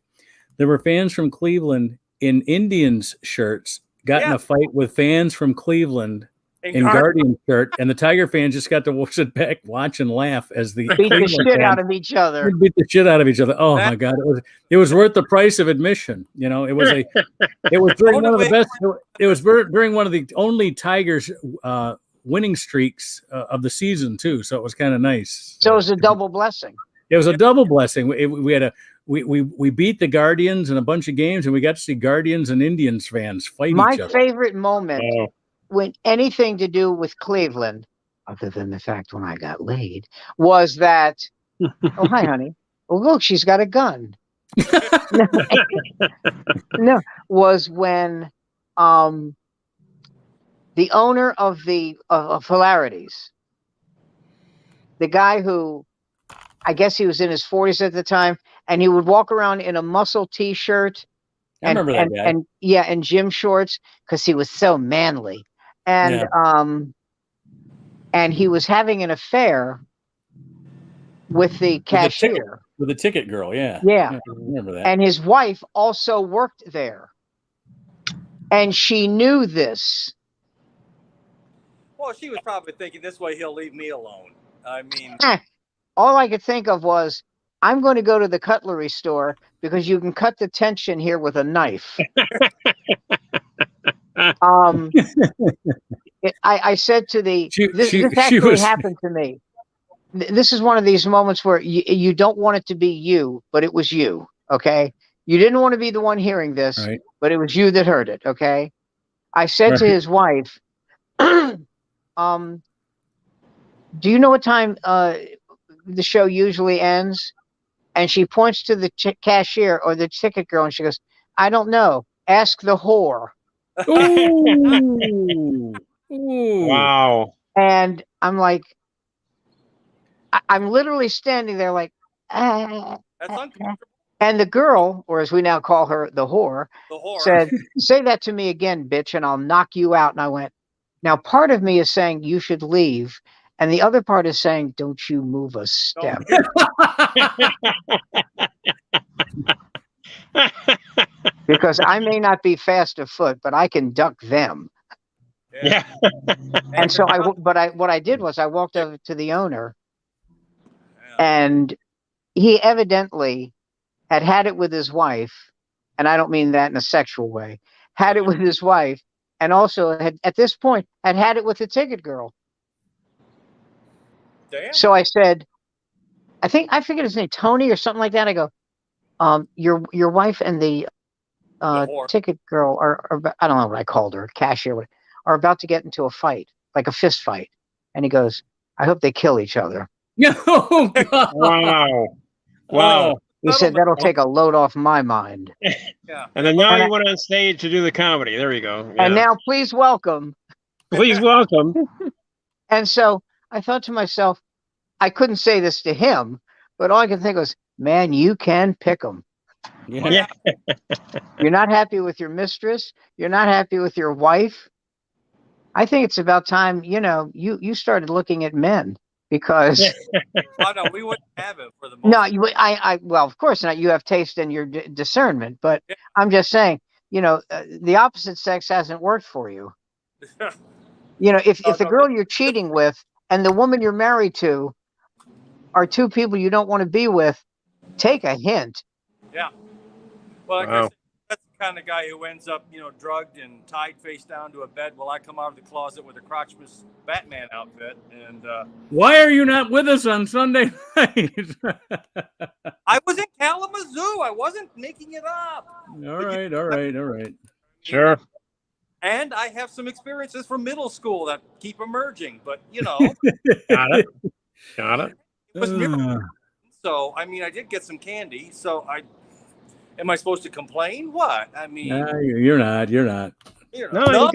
B: There were fans from Cleveland in Indians shirts, got in a fight with fans from Cleveland in Guardian shirt, and the Tiger fans just got to sit back, watch, and laugh as the
D: beat the shit out of each other.
B: Beat the shit out of each other. Oh my God! It was worth the price of admission. It was during one of the best. It was during one of the only Tigers winning streaks of the season too. So it was kind of nice.
D: So it was a double blessing.
B: It was a double blessing. We beat the Guardians in a bunch of games, and we got to see Guardians and Indians fans fight each other.
D: My favorite moment when anything to do with Cleveland, other than the fact when I got laid, was that, oh, hi, honey. Oh, look, she's got a gun. No, was when the owner of Hilarities, the guy who, I guess he was in his 40s at the time, and he would walk around in a muscle T-shirt
B: I remember that guy.
D: and gym shorts because he was so manly. And and he was having an affair with the cashier.
B: With the ticket girl, yeah.
D: Yeah.
B: I remember that.
D: And his wife also worked there. And she knew this.
E: Well, she was probably thinking, this way he'll leave me alone. I mean,
D: all I could think of was, I'm going to go to the cutlery store because you can cut the tension here with a knife. I said to this actually happened to me. This is one of these moments where you don't want it to be you, but it was you. Okay. You didn't want to be the one hearing this,
B: Right.
D: but it was you that heard it. Okay. I said to
B: Right.
D: his wife, do you know what time the show usually ends? And she points to the cashier or the ticket girl, and she goes, I don't know. Ask the whore.
B: Ooh. Ooh.
A: Wow.
D: And I'm like, I'm literally standing there like, ah.
E: That's uncomfortable.
D: And the girl, or as we now call her, the whore,
E: The whore.
D: said, say that to me again, bitch, and I'll knock you out. And I went, now part of me is saying you should leave. And the other part is saying, don't you move a step. Because I may not be fast of foot, but I can duck them.
A: Yeah.
D: And so what I did was I walked over to the owner,
E: Yeah.
D: and he evidently had it with his wife, and I don't mean that in a sexual way, had it with his wife, and also had, at this point, had it with the ticket girl.
E: Damn.
D: So I said, I forget his name, Tony or something like that. I go, your wife and the
E: whore.
D: ticket girl are I don't know what I called her, cashier, are about to get into a fight, like a fist fight. And he goes, I hope they kill each other.
B: Oh, God.
A: Wow. Wow.
D: He said, that'll take a load off my mind.
E: Yeah.
A: And then now
D: And
A: you went on stage to do the comedy. There you go. Yeah.
D: And now please welcome.
A: Please welcome.
D: And so I thought to myself, I couldn't say this to him, but all I could think was, man, you can pick them.
B: Yeah.
D: You're not happy with your mistress. You're not happy with your wife. I think it's about time, you started looking at men, because
E: Oh, no, we wouldn't have it for the most.
D: no, well, of course not. You have taste and your discernment, but
E: Yeah.
D: I'm just saying, the opposite sex hasn't worked for you. If the girl you're cheating with and the woman you're married to are two people you don't want to be with, take a hint.
E: Yeah. Well, like I
A: Wow.
E: said, that's the kind of guy who ends up, drugged and tied face down to a bed while I come out of the closet with a crotchless Batman outfit. And
B: Why are you not with us on Sunday night?
E: I was in Kalamazoo. I wasn't making it up.
B: All right.
A: Sure.
E: And I have some experiences from middle school that keep emerging. But,
A: Got it. Got it.
E: it was near. So, I mean, I did get some candy. So am I supposed to complain? What? I mean,
B: No, you're not.
A: No, you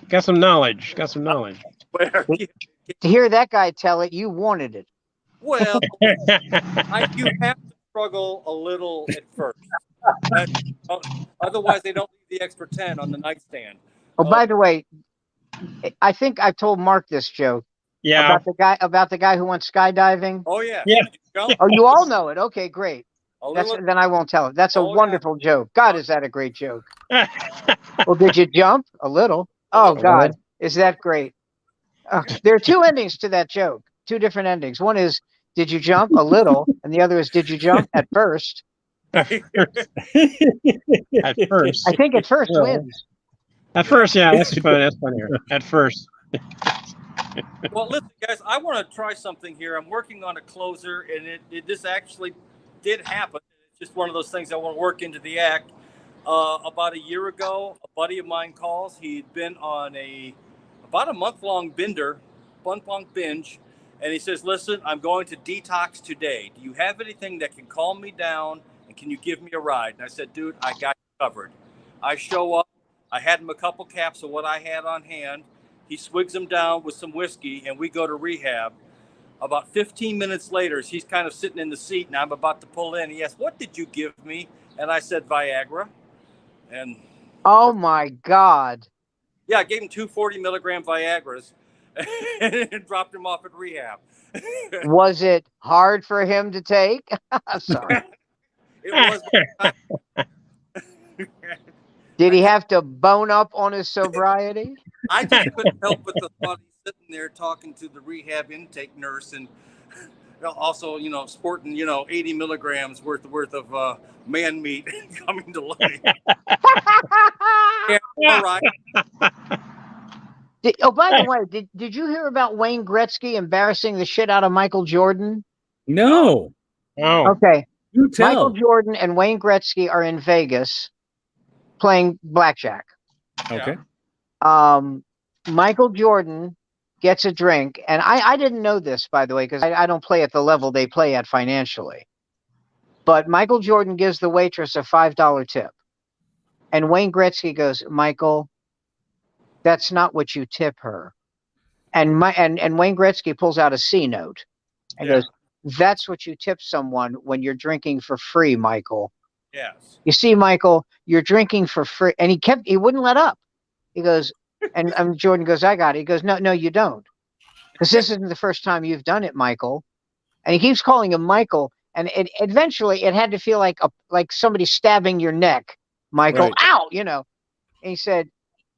A: got some knowledge. Got some knowledge.
D: To hear that guy tell it, you wanted it.
E: Well, you have to struggle a little at first. Otherwise, they don't leave the extra 10 on the nightstand.
D: Oh, by the way, I think I told Mark this joke.
A: Yeah.
D: About the guy who went skydiving.
E: Oh, yeah.
A: Yeah.
D: Oh, you all know it. Okay, great.
E: Little,
D: Then I won't tell it. That's a wonderful joke. God, is that a great joke?
A: Yeah.
D: Well, did you jump? A little. Oh, God, is that great? There are two endings to that joke. Two different endings. One is, did you jump? A little. And the other is, did you jump at first?
A: At first.
D: I think at first wins.
A: At first, yeah. That's fun. That's funnier. At first.
E: Well, listen, guys, I want to try something here. I'm working on a closer, and this actually did happen. It's just one of those things I want to work into the act. About a year ago, a buddy of mine calls. He'd been on about a month-long binge, and he says, listen, I'm going to detox today. Do you have anything that can calm me down, and can you give me a ride? And I said, dude, I got you covered. I show up. I had him a couple caps of what I had on hand. He swigs them down with some whiskey, and we go to rehab. About 15 minutes later, he's kind of sitting in the seat, and I'm about to pull in. He asked, what did you give me? And I said, Viagra. And
D: oh, my God.
E: Yeah, I gave him 2 40-milligram Viagras and dropped him off at rehab.
D: Was it hard for him to take? Sorry.
E: It was.
D: Did he have to bone up on his sobriety?
E: I just couldn't help but the thought he's sitting there talking to the rehab intake nurse and also, sporting, 80 milligrams worth of man meat coming to life. Yeah, all right.
D: By the way, did you hear about Wayne Gretzky embarrassing the shit out of Michael Jordan?
B: No.
A: Oh.
D: Okay.
B: You
D: Michael
B: tell.
D: Jordan and Wayne Gretzky are in Vegas playing blackjack.
B: Okay.
D: Michael Jordan gets a drink, and I didn't know this, by the way, because I don't play at the level they play at financially. But Michael Jordan gives the waitress a $5 tip. And Wayne Gretzky goes, Michael, that's not what you tip her. And Wayne Gretzky pulls out a C note and goes, that's what you tip someone when you're drinking for free, Michael.
E: Yes.
D: You see, Michael, you're drinking for free. And he wouldn't let up. He goes, and Jordan goes, I got it. He goes, no, you don't. Because this isn't the first time you've done it, Michael. And he keeps calling him Michael. And eventually it had to feel like somebody stabbing your neck, Michael.
B: Right.
D: Ow, you know. And he said,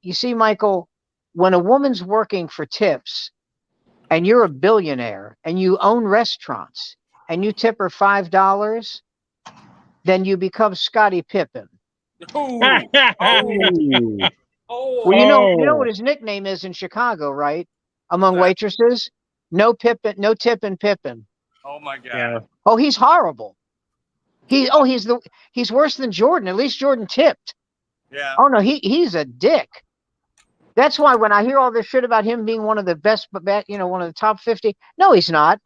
D: you see, Michael, when a woman's working for tips and you're a billionaire and you own restaurants and you tip her $5, then you become Scottie Pippen.
E: Oh,
D: Well, you know what his nickname is in Chicago, right? Among waitresses, no tippin' Pippin.
E: Oh my God.
A: Yeah.
D: Oh, he's horrible. He's worse than Jordan. At least Jordan tipped.
E: Yeah.
D: Oh no, he's a dick. That's why when I hear all this shit about him being one of the best, one of the top 50, no, he's not.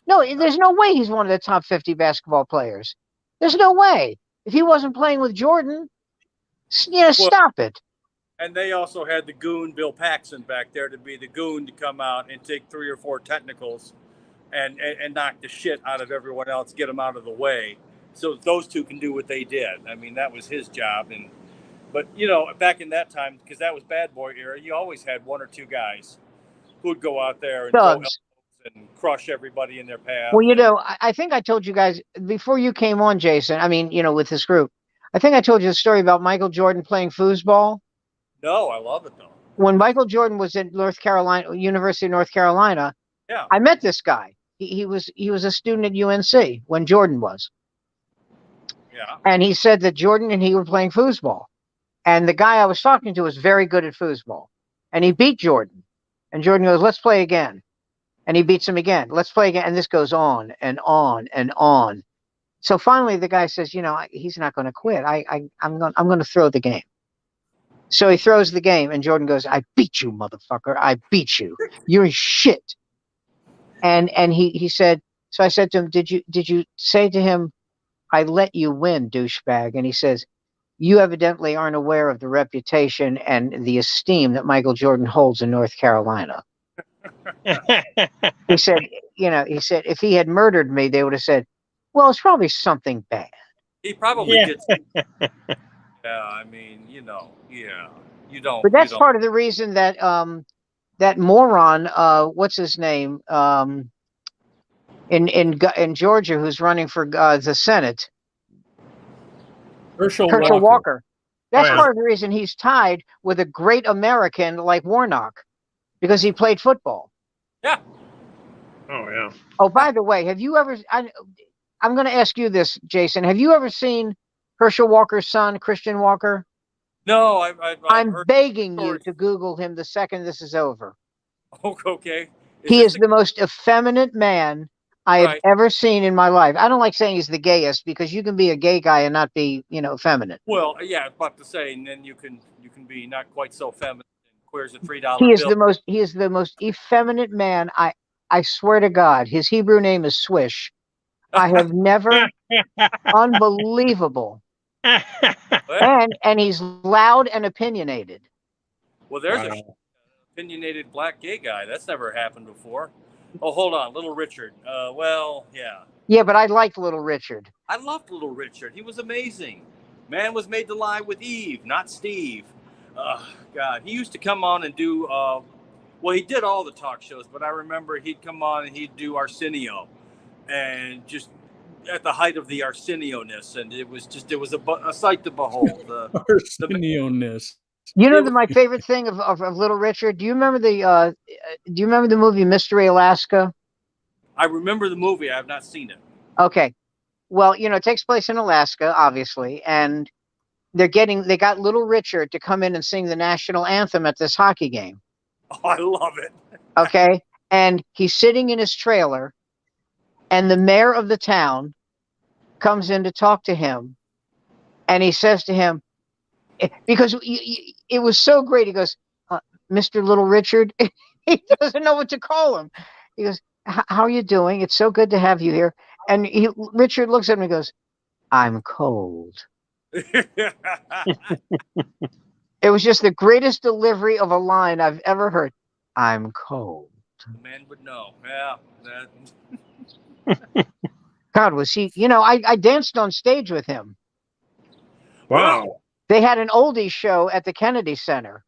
D: No, there's no way he's one of the top 50 basketball players. There's no way. If he wasn't playing with Jordan, stop it.
E: And they also had the goon Bill Paxson back there to be the goon to come out and take 3 or 4 technicals and knock the shit out of everyone else, get them out of the way, so those two can do what they did. I mean, that was his job. But back in that time, because that was bad boy era, you always had 1 or 2 guys who would go out there and throw elbows and crush everybody in their path.
D: Well, I think I told you guys before you came on, Jason. I mean, with this group, I think I told you the story about Michael Jordan playing foosball.
E: No, I love it though.
D: When Michael Jordan was at University of North Carolina, I met this guy. He was a student at UNC when Jordan was.
E: Yeah.
D: And he said that Jordan and he were playing foosball. And the guy I was talking to was very good at foosball. And he beat Jordan. And Jordan goes, let's play again. And he beats him again. Let's play again. And this goes on and on and on. So finally the guy says, he's not going to quit. I'm going to throw the game. So he throws the game, and Jordan goes, I beat you, motherfucker. I beat you. You're shit. And he said, so I said to him, did you say to him, I let you win, douchebag? And he says, you evidently aren't aware of the reputation and the esteem that Michael Jordan holds in North Carolina. He said, if he had murdered me, they would have said, well, it's probably something bad.
E: He probably did. Yeah, I mean, you don't.
D: But that's part of the reason that that moron, what's his name, in Georgia, who's running for the Senate,
B: Herschel
D: Walker. That's part of the reason he's tied with a great American like Warnock, because he played football.
E: Yeah.
A: Oh yeah.
D: Oh, by the way, have you ever? I'm going to ask you this, Jason. Have you ever seen Herschel Walker's son, Christian Walker?
E: No,
D: I'm begging you to Google him the second this is over.
E: Okay.
D: He is the most effeminate man I have ever seen in my life. I don't like saying he's the gayest, because you can be a gay guy and not be, effeminate.
E: Well, yeah, I was about to say, and then you can be not quite so feminine. Queers a $3
D: He is
E: bill.
D: He is the most effeminate man. I swear to God, his Hebrew name is Swish. I have never. Unbelievable. And he's loud and opinionated.
E: Well, there's a opinionated black gay guy. That's never happened before. Oh, hold on, Little Richard. Well, yeah.
D: Yeah, but I liked Little Richard.
E: I loved Little Richard. He was amazing. Man was made to lie with Eve, not Steve. God, he used to come on and do. Well, he did all the talk shows, but I remember he'd come on and he'd do Arsenio, and just at the height of the Arsenio-ness, and it was a sight to behold.
B: Arsenio-ness.
D: My favorite thing of Little Richard. Do you remember the movie Mystery Alaska?
E: I remember the movie. I have not seen it.
D: Okay, well, it takes place in Alaska, obviously, and they got Little Richard to come in and sing the national anthem at this hockey game.
E: Oh, I love it.
D: comes in to talk to him, and he says to him, because it was so great. He goes, Mr. Little Richard. He doesn't know what to call him. He goes, how are you doing? It's so good to have you here. And Richard looks at him and goes, I'm cold. It was just the greatest delivery of a line I've ever heard. I'm cold.
E: The man would know. Yeah.
D: God, was he, I danced on stage with him.
A: Wow.
D: They had an oldies show at the Kennedy Center.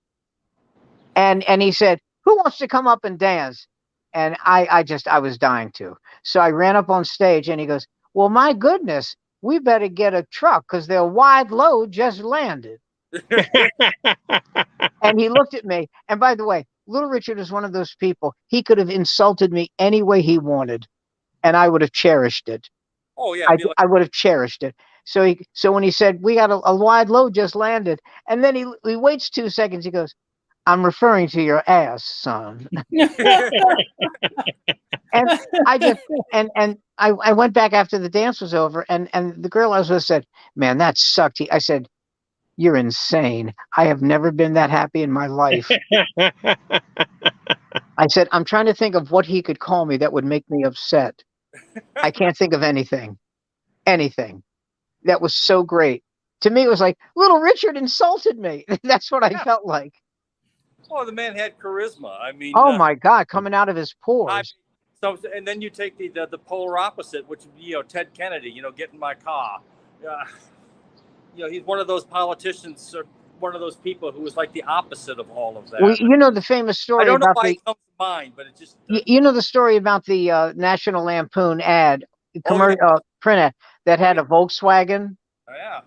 D: And he said, who wants to come up and dance? And I was dying to. So I ran up on stage and he goes, well, my goodness, we better get a truck because their wide load just landed. And he looked at me. And by the way, Little Richard is one of those people. He could have insulted me any way he wanted, and I would have cherished it.
E: Oh, yeah.
D: I would have cherished it. So when he said, we got a wide load just landed, and then he waits 2 seconds. He goes, I'm referring to your ass, son. And I went back after the dance was over, and the girl I was with said, man, that sucked. I said, you're insane. I have never been that happy in my life. I said, I'm trying to think of what he could call me that would make me upset. I can't think of anything. Anything. That was so great. To me, it was like, Little Richard insulted me. That's what I felt like.
E: Oh, the man had charisma. I mean,
D: oh my God, coming out of his pores.
E: And then you take the polar opposite, which would be, Ted Kennedy. Get in my car. He's one of those politicians, or one of those people who was like the opposit of all of that.
D: Well, the famous story.
E: I don't know why it comes to mind, but it just.
D: The story about the National Lampoon ad, print ad that had a Volkswagen.
E: Oh, yeah.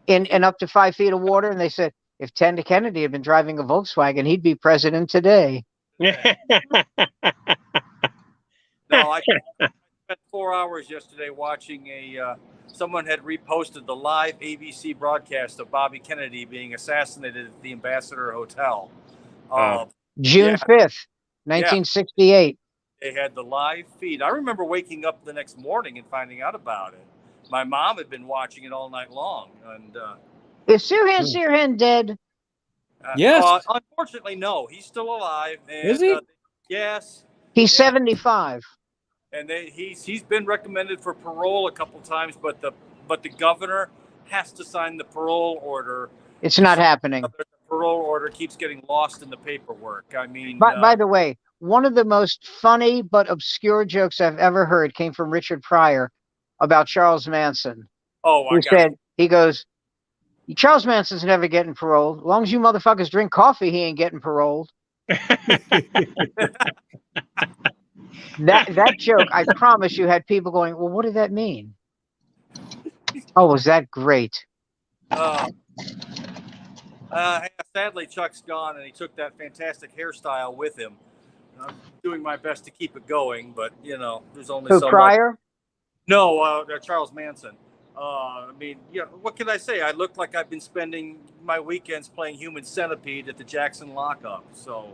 D: In up to 5 feet of water, and they said, if Ted Kennedy had been driving a Volkswagen, he'd be president today.
E: No, I spent 4 hours yesterday watching someone had reposted the live ABC broadcast of Bobby Kennedy being assassinated at the Ambassador Hotel.
D: June 5th, 1968.
E: They had the live feed. I remember waking up the next morning and finding out about it. My mom had been watching it all night long. And
D: is Sirhan dead?
B: Yes.
E: Unfortunately, no. He's still alive. And,
B: is he?
E: Yes.
D: He's 75.
E: And he's been recommended for parole a couple times, but the governor has to sign the parole order.
D: It's not happening.
E: The parole order keeps getting lost in the paperwork. I mean,
D: by the way, one of the most funny but obscure jokes I've ever heard came from Richard Pryor about Charles Manson.
E: Oh,
D: he goes, Charles Manson's never getting paroled. As long as you motherfuckers drink coffee, he ain't getting paroled. That joke, I promise you, had people going, well, what did that mean? Oh, was that great?
E: Sadly, Chuck's gone, and he took that fantastic hairstyle with him. I'm doing my best to keep it going, but, there's only so
D: Pryor?
E: much. No, Charles Manson. What can I say? I look like I've been spending my weekends playing Human Centipede at the Jackson lockup. So,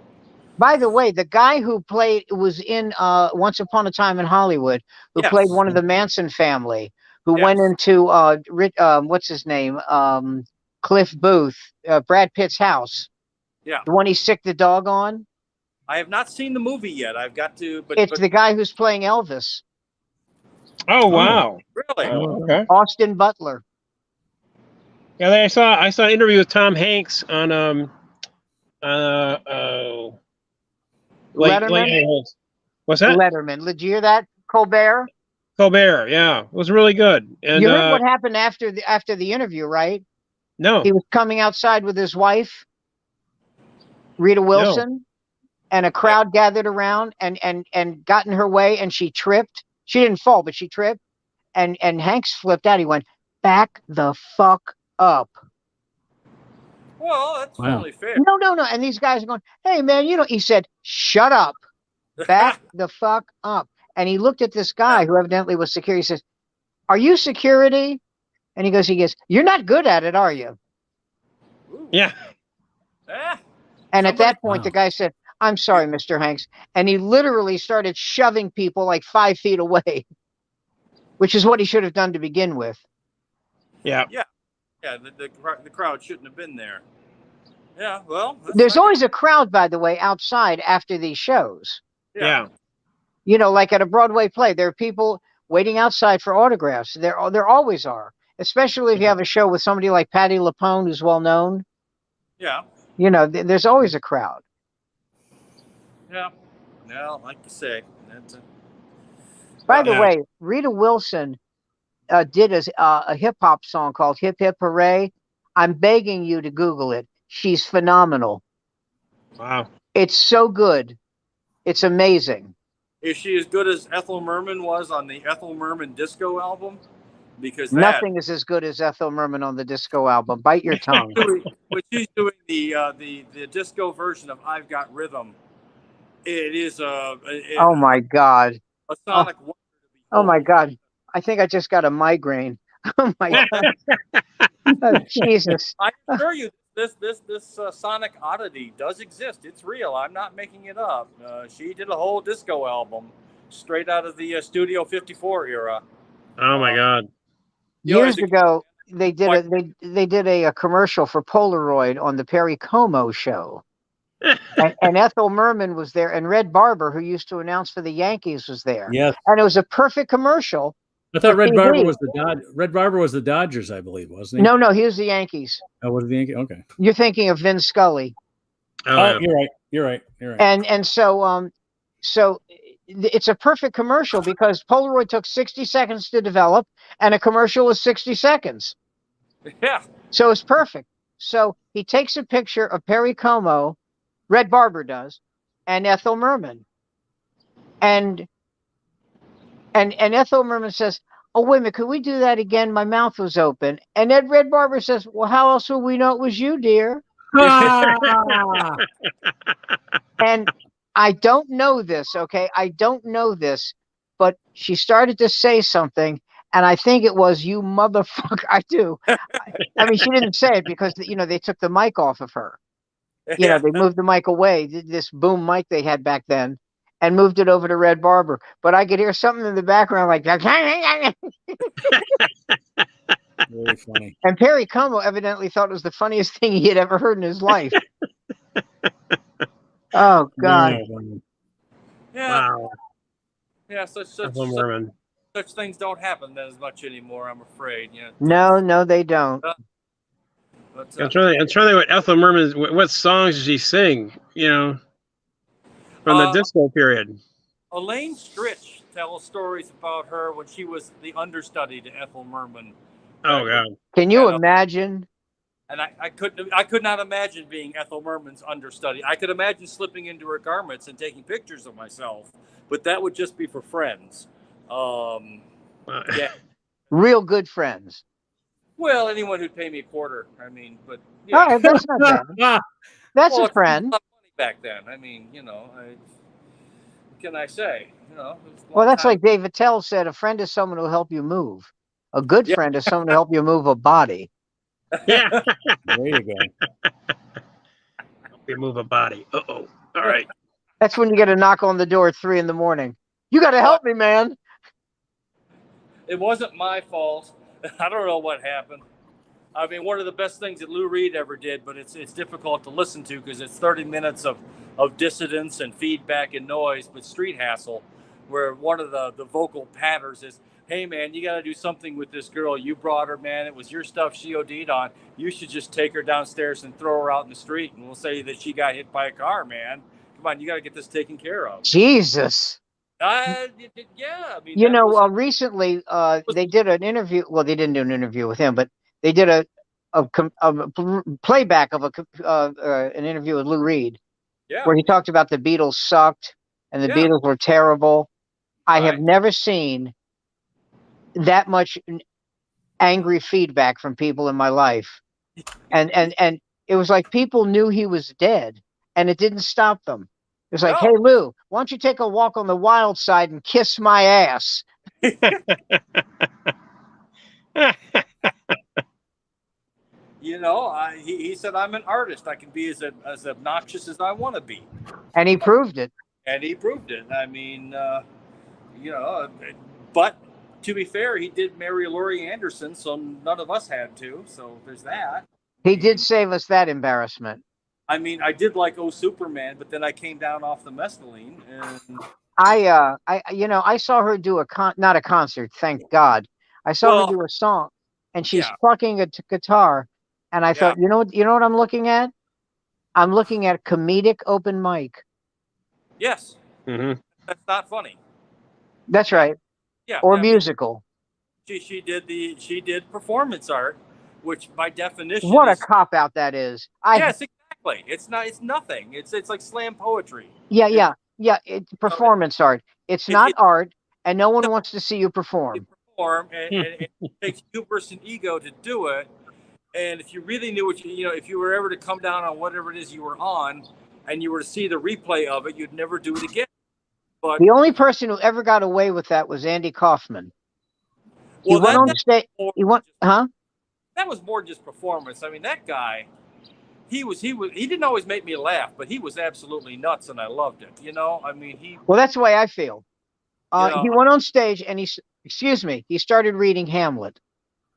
D: by the way, the guy who was in Once Upon a Time in Hollywood, who played one of the Manson family, who went into what's his name, Cliff Booth, Brad Pitt's house. Yeah, the one he sicked the dog on.
E: I have not seen the movie yet. I've got to. But
D: it's the guy who's playing Elvis.
A: Oh wow!
E: Really?
A: Oh, okay.
D: Austin Butler.
A: Yeah, I saw an interview with Tom Hanks on
D: Letterman.
A: What's that?
D: Letterman. Did you hear that? Colbert.
A: Yeah, it was really good. And
D: you heard what happened after the interview, right?
A: No.
D: He was coming outside with his wife, Rita Wilson, and a crowd gathered around and got in her way, and she tripped. She didn't fall, but she tripped, and Hanks flipped out. He went, "Back the fuck up."
E: Well, that's totally fair.
D: No. And these guys are going, "Hey, man, he said, shut up. Back the fuck up." And he looked at this guy who evidently was security. He says, "Are you security?" And he goes, "You're not good at it, are you?"
A: Yeah.
D: And at that point, the guy said, "I'm sorry, Mr. Hanks." And he literally started shoving people like 5 feet away. which is what he should have done to begin with.
A: Yeah.
E: Yeah, the crowd shouldn't have been there. Yeah, well,
D: There's always a crowd, by the way, outside after these shows.
A: Yeah.
D: You know, like at a Broadway play, there are people waiting outside for autographs. There always are, especially if you have a show with somebody like Patti LuPone, who's well known.
E: Yeah.
D: You know, there's always a crowd.
E: Yeah. Well, like you say, that's
D: By the way, Rita Wilson did a hip hop song called "Hip Hip Hooray." I'm begging you to Google it. She's phenomenal.
A: Wow.
D: It's so good. It's amazing.
E: Is she as good as Ethel Merman was on the Ethel Merman disco album? Because
D: nothing is as good as Ethel Merman on the disco album. Bite your tongue.
E: When she's doing the disco version of "I've Got Rhythm," it is
D: oh my God.
E: A sonic wonder.
D: Oh my God. I think I just got a migraine. Oh my God. Oh, Jesus.
E: I assure you, this sonic oddity does exist. It's real. I'm not making it up. She did a whole disco album straight out of the Studio 54 era.
A: Oh my God.
D: Years ago, they did a commercial for Polaroid on the Perry Como show. and Ethel Merman was there, and Red Barber, who used to announce for the Yankees, was there.
B: Yes.
D: And it was a perfect commercial.
B: I thought Red Barber was Red Barber was the Dodgers, I believe, wasn't he?
D: No, he was the Yankees.
B: Oh, was the Yankees? Okay.
D: You're thinking of Vin Scully.
B: Oh, you're right.
D: And so it's a perfect commercial because Polaroid took 60 seconds to develop, and a commercial is 60 seconds.
E: Yeah.
D: So it's perfect. So he takes a picture of Perry Como, Red Barber does, and Ethel Merman. And Ethel Merman says, "Oh, wait a minute, could we do that again? My mouth was open." And Ed Red Barber says, "Well, how else would we know it was you, dear?" And I don't know this, okay? I don't know this, but she started to say something, and I think it was, "You motherfucker." I do. I mean, she didn't say it because, they took the mic off of her. They moved the mic away, this boom mic they had back then, and moved it over to Red Barber. But I could hear something in the background like that.
B: Very funny.
D: And Perry Como evidently thought it was the funniest thing he had ever heard in his life. Oh, God.
E: Yeah.
A: Wow.
E: Yeah, such things don't happen as much anymore, I'm afraid. Yeah.
D: No, they don't.
A: But, I'm trying to think what Ethel Merman, what songs did she sing, from the disco period?
E: Elaine Stritch tells stories about her when she was the understudy to Ethel Merman.
A: Oh, God.
D: Can you imagine?
E: And I could not imagine being Ethel Merman's understudy. I could imagine slipping into her garments and taking pictures of myself, but that would just be for friends. Yeah.
D: Real good friends.
E: Well, anyone who'd pay me a quarter. I mean, but
D: yeah. All right, that's not bad. That's a friend.
E: A lot of money back then. I mean, what can I say?
D: Well, that's like Dave Attell said, a friend is someone who'll help you move. A good friend is someone to help you move a body.
A: Yeah.
B: There you go.
A: Help you move a body. Uh-oh. All right.
D: That's when you get a knock on the door at 3 a.m. You got to help me, man.
E: It wasn't my fault. I don't know what happened. I mean, one of the best things that Lou Reed ever did, but it's difficult to listen to because it's 30 minutes of dissonance and feedback and noise, but Street Hassle, where one of the vocal patterns is, "Hey, man, you got to do something with this girl. You brought her, man. It was your stuff she OD'd on. You should just take her downstairs and throw her out in the street, and we'll say that she got hit by a car, man. Come on, you got to get this taken care of."
D: Jesus.
E: Yeah. I mean,
D: recently they did an interview. Well, they didn't do an interview with him, but they did a playback of an interview with Lou Reed, where he talked about the Beatles sucked and the Beatles were terrible. I have never seen that much angry feedback from people in my life, and it was like people knew he was dead, and it didn't stop them. It was like, "Hey, Lou, why don't you take a walk on the wild side and kiss my ass?"
E: He said, "I'm an artist. I can be as obnoxious as I want to be."
D: And he proved it.
E: I mean, but to be fair, he did marry Laurie Anderson, so none of us had to. So there's that.
D: He did save us that embarrassment.
E: I mean, I did like Oh Superman, but then I came down off the mescaline, and
D: I saw her do not a concert, thank God. I saw her do a song, and she's plucking a guitar, and I thought, you know what I'm looking at? I'm looking at comedic open mic.
E: Yes, that's not funny.
D: That's right.
E: Yeah,
D: or musical.
E: She did performance art, which by definition,
D: what a cop out that is.
E: Yes, exactly. It's nothing. It's like slam poetry.
D: Yeah. It's performance art. It's not art, and no one wants to see you perform.
E: And it takes hubris and ego to do it. And if you really knew what if you were ever to come down on whatever it is you were on, and you were to see the replay of it, you'd never do it again. But
D: the only person who ever got away with that was Andy Kaufman. He went on stage.
E: That was more just performance. I mean, that guy, he didn't always make me laugh, but he was absolutely nuts, and I loved it. I mean,
D: Well, that's the way I feel. He went on stage and he started reading Hamlet.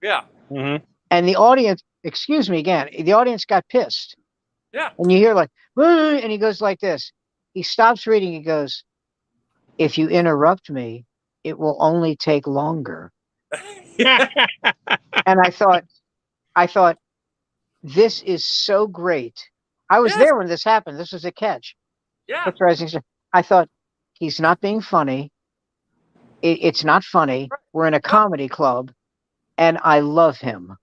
E: Yeah.
B: Mm-hmm.
D: And the audience, the audience got pissed.
E: Yeah.
D: And you hear like, and he goes like this. He stops reading. He goes, "If you interrupt me, it will only take longer." And I thought, this is so great. I was there when this happened. This was a catch.
E: Yeah.
D: I thought, he's not being funny. It's not funny. We're in a comedy club, and I love him.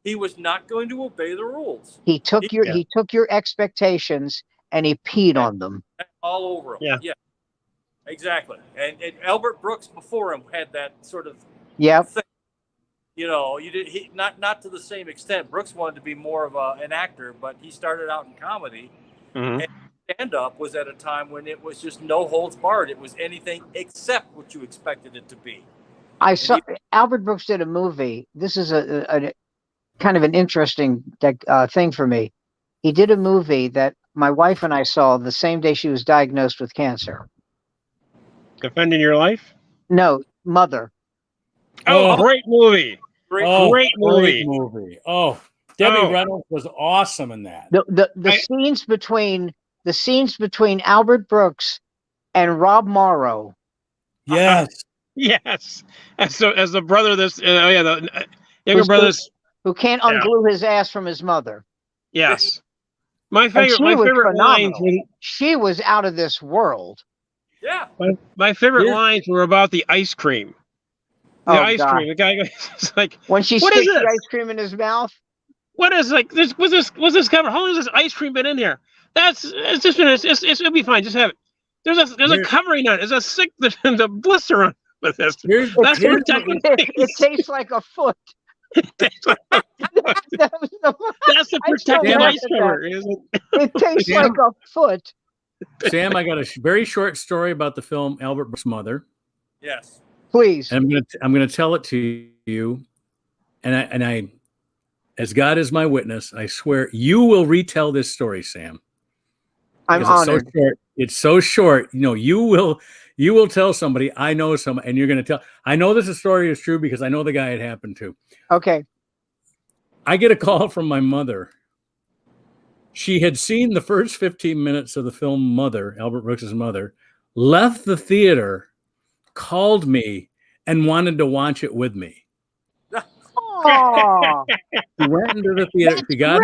E: He was not going to obey the rules.
D: He took your expectations and he peed on them.
E: All over him. Yeah. Exactly. And Albert Brooks before him had that sort of thing. Not to the same extent. Brooks wanted to be more of an actor, but he started out in comedy.
A: Mm-hmm.
E: And stand-up was at a time when it was just no holds barred. It was anything except what you expected it to be.
D: Albert Brooks did a movie. This is a kind of an interesting thing for me. He did a movie that my wife and I saw the same day she was diagnosed with cancer.
A: Defending Your Life?
D: No, Mother.
A: Oh, great movie. Great movie.
B: Oh, Debbie Reynolds was awesome in that.
D: The scenes between Albert Brooks and Rob Morrow.
B: Yes.
A: Yes. As the brother, the younger brother
D: who can't unglue his ass from his mother.
A: Yes. My favorite lines.
D: She was out of this world.
E: Yeah.
A: My favorite lines were about the ice cream. Ice cream. The guy goes, it's like,
D: when she sticks the ice cream in his mouth.
A: What is was this cover? How long has this ice cream been in here? It'll be fine. Just have it. There's a covering on it. There's a blister on with this.
D: It tastes like a foot.
A: That's the protective ice cover.
D: It tastes like a foot.
B: Sam, I got a very short story about the film Albert Brooks' Mother.
E: Yes.
B: Please. And I'm gonna tell it to you, and I, as God is my witness, I swear you will retell this story, Sam.
D: I'm honored.
B: It's so short. You will tell somebody. I know someone, and you're gonna tell. I know this story is true because I know the guy it happened to.
D: Okay.
B: I get a call from my mother. She had seen the first 15 minutes of the film Mother, Albert Brooks' Mother, left the theater, called me, and wanted to watch it with me.
D: Oh,
B: she went into the theater. She got